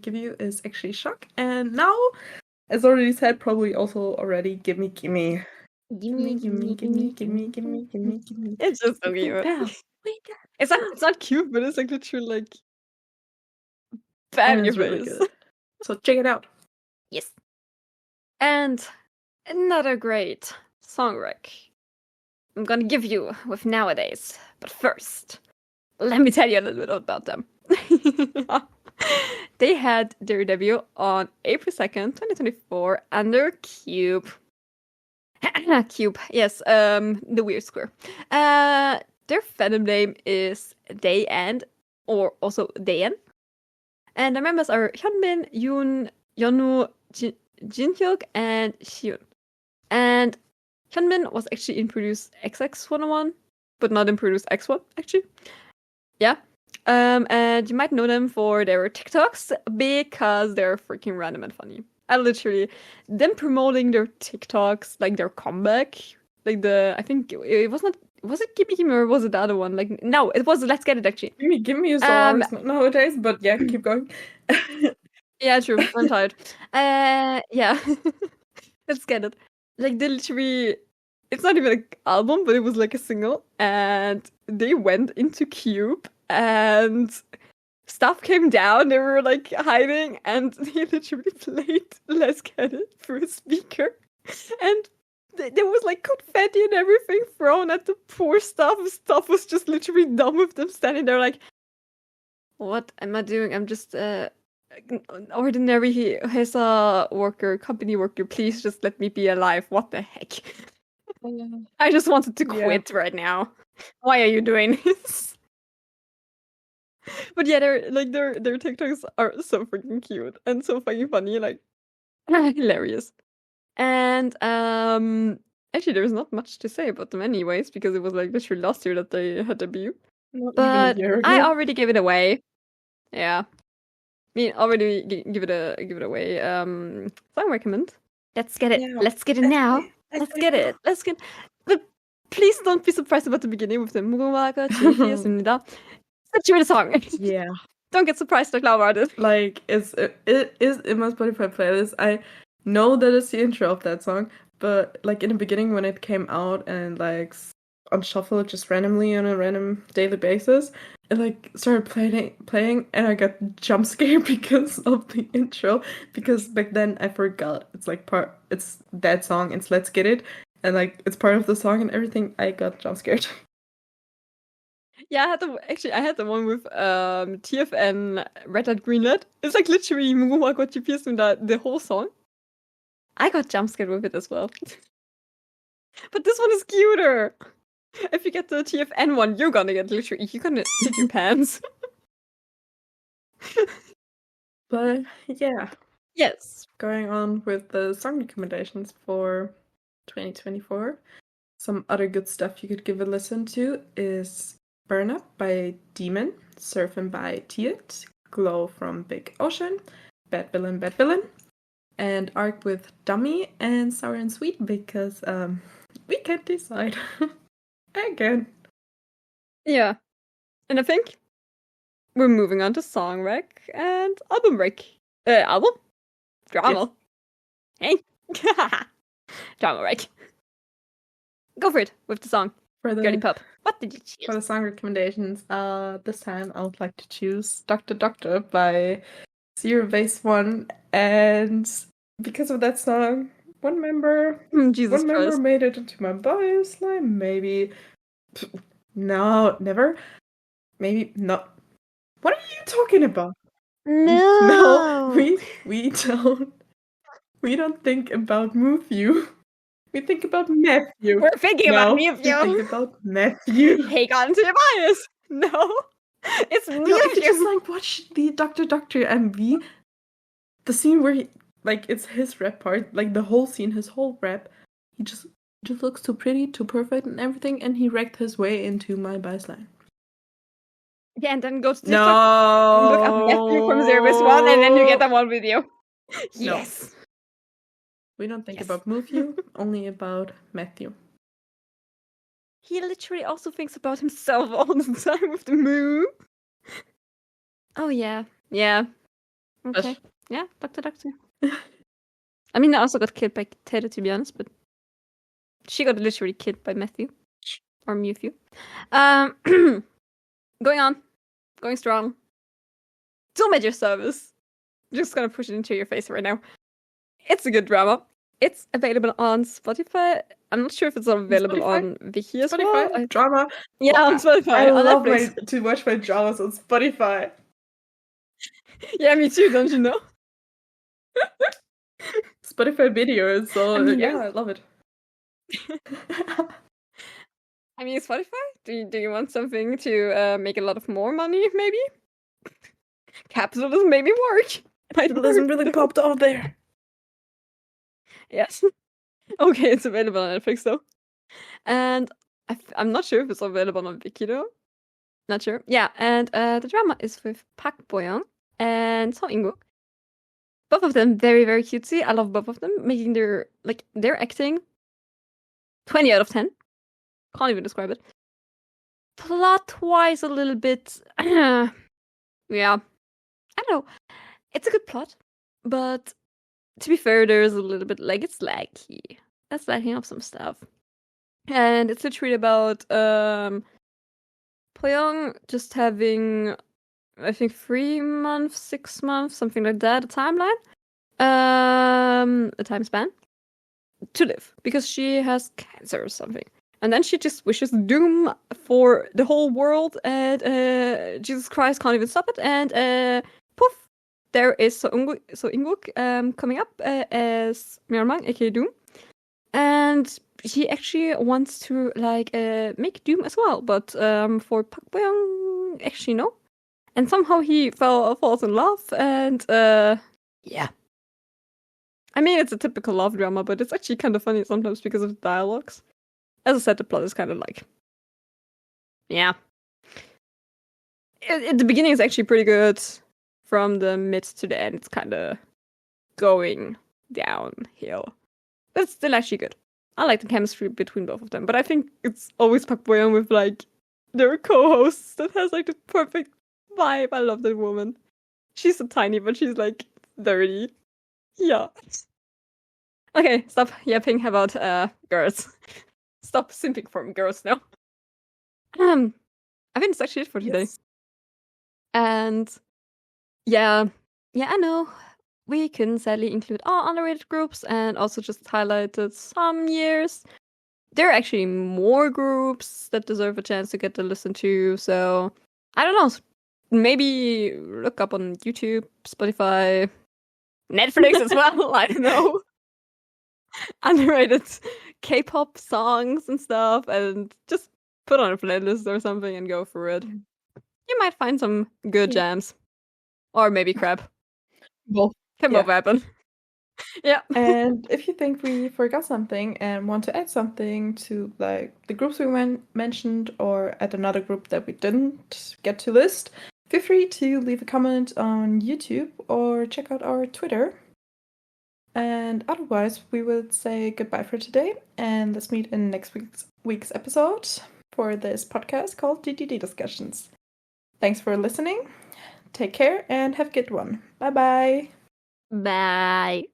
Give You is actually Shock. And now, as already said, probably also already Gimme Gimme. Gimme, gimme, gimme, gimme, gimme, gimme, gimme. It's just so cute. It's not cute, but it's like literally like bad in your face. Really good. So check it out. Yes. And another great song rec I'm gonna give you with Nowadays. But first, let me tell you a little bit about them. They had their debut on April 2nd, 2024 under Cube. Cube, yes, the weird square. Their fandom name is Dayan, or also Dayan. And the members are Hyunbin, Yoon, Yeonu, Jinhyuk, and Hyun. And Hyunbin was actually in Produce XX101, but not in Produce X1, actually. Yeah. And you might know them for their TikToks because they're freaking random and funny. I literally, them promoting their TikToks, like their comeback, like I think it was it Gimme Gimme or was it the other one? Like, no, it was Let's Get It, actually. Gimme is ours nowadays, but yeah, keep going. Yeah, true. I'm tired. Yeah. Let's Get It. Like, they literally, it's not even an album, but it was like a single, and they went into Cube, and stuff came down, they were like hiding, and they literally played Let's Get It through a speaker. And there was like confetti and everything thrown at the poor stuff. Stuff was just literally done with them standing there like, what am I doing? I'm just an ordinary HESA worker, company worker. Please just let me be alive. What the heck? I just wanted to quit right now. Why are you doing this? But yeah, their TikToks are so freaking cute and so fucking funny, like hilarious. And actually, there's not much to say about them anyways, because it was like literally last year that they had debut. But I already gave it away. Yeah, I mean, already give it away. Song recommend. Let's get it. Yeah. Let's get it now. Let's get it. Let's get. But please don't be surprised about the beginning with the 무궁화가 지었습니다. Such a song. Yeah. Don't get surprised like loud about it. Like it is in my Spotify playlist. I know that it's the intro of that song, but like in the beginning when it came out and like on shuffle just randomly on a random daily basis, it like started playing and I got jump scared because of the intro, because back then I forgot it's that song, it's Let's Get It, and like it's part of the song and everything. I got jump scared. Yeah, I had the one with TFN Red Light Green Light. It's like literally 무궁화꽃이 피었습니다, the whole song. I got jump scared with it as well. But this one is cuter. If you get the TFN one, you're gonna shit your pants. But yeah. Yes. Going on with the song recommendations for 2024. Some other good stuff you could give a listen to is Burn Up by Demon, Surfin' by Tiet, Glow from Big Ocean, Bad Villain, and Arc with Dummy, and Sour and Sweet because we can't decide. Again. Yeah. And I think we're moving on to song rec and album rec. Album? Drama. Yes. Hey. Drama rank. Go for it with the song. For Girly the Pop. What did you choose? for the song recommendations, this time I would like to choose Doctor Doctor by Zero Base One, and because of that song, one member Jesus Christ. made it into my bio slime. Maybe no, never. Maybe not. What are you talking about? No. We don't think about Matthew. We think about Matthew. We're thinking about We Mewtwo. think about Matthew. Hey, got into your bias. No. It's No, if you just Mewtwo. like watch the Doctor Doctor MV, the scene where he, like, it's his rap part, like the whole scene, his whole rap, he just looks too pretty, too perfect and everything, and he wrecked his way into my baseline. Yeah, and then go to TikTok, No. look up Matthew from 0-1, and then you get that one video. Yes. We don't think Yes. about Matthew, only about Matthew. He literally also thinks about himself all the time with the moo. Oh, yeah. Yeah. Okay. Yeah, Doctor Doctor. I mean, I also got killed by Ted, to be honest, but she got literally killed by Matthew. Or Mewtwo. Going on. Going strong. Don't at your service. Just gonna push it into your face right now. It's a good drama. It's available on Spotify. I'm not sure if it's available on Wiki as well. Drama. Yeah, on Spotify. I on love Netflix. to watch my dramas on Spotify. Yeah, me too, don't you know? Spotify videos, so I mean, yeah, I love it. I mean, Spotify? Do you want something to make a lot of more money, maybe? Capitalism maybe work. Capitalism really popped off there. Yes. Okay, it's available on Netflix though. And I'm not sure if it's available on Viki though. Not sure. Yeah, and the drama is with Park Bo-young and Seo In-guk. Both of them very, very cutesy. I love both of them, making their acting 20 out of 10. Can't even describe it. Plot-wise, a little bit. Yeah. I don't know. It's a good plot, but to be fair, there's a little bit it's laggy. That's lacking of some stuff. And it's literally about Poyoung just having, I think, 3 months, 6 months, something like that, a timeline. A time span to live because she has cancer or something. And then she just wishes doom for the whole world, and Jesus Christ can't even stop it. And poof, there is Seo In-guk coming up as Myeonbang, aka Doom, and he actually wants to make Doom as well, but for Park Bo-young, actually no. And somehow he falls in love, and yeah. I mean, it's a typical love drama, but it's actually kind of funny sometimes because of the dialogues. As I said, the plot is kind of yeah. At the beginning, it's actually pretty good. From the mid to the end, it's kind of going downhill. But it's still actually good. I like the chemistry between both of them, but I think it's always Park Bo-young with their co-hosts that has the perfect vibe. I love that woman. She's so tiny, but she's 30. Yeah. Okay, stop yapping about girls. Stop simping for girls now. I think it's actually it for today. Yes. And yeah, I know we couldn't sadly include all underrated groups and also just highlighted some years. There are actually more groups that deserve a chance to get to listen to, so I don't know. Maybe look up on YouTube, Spotify, Netflix as well. I don't know. Underrated K-pop songs and stuff, and just put on a playlist or something and go for it. You might find some good jams. Or maybe crap. Both. Can both happen. Yeah. And if you think we forgot something and want to add something to the groups we mentioned, or add another group that we didn't get to list, feel free to leave a comment on YouTube or check out our Twitter. And otherwise, we will say goodbye for today, and let's meet in next week's episode for this podcast called D.D.D Discussions. Thanks for listening. Take care and have a good one. Bye-bye. Bye.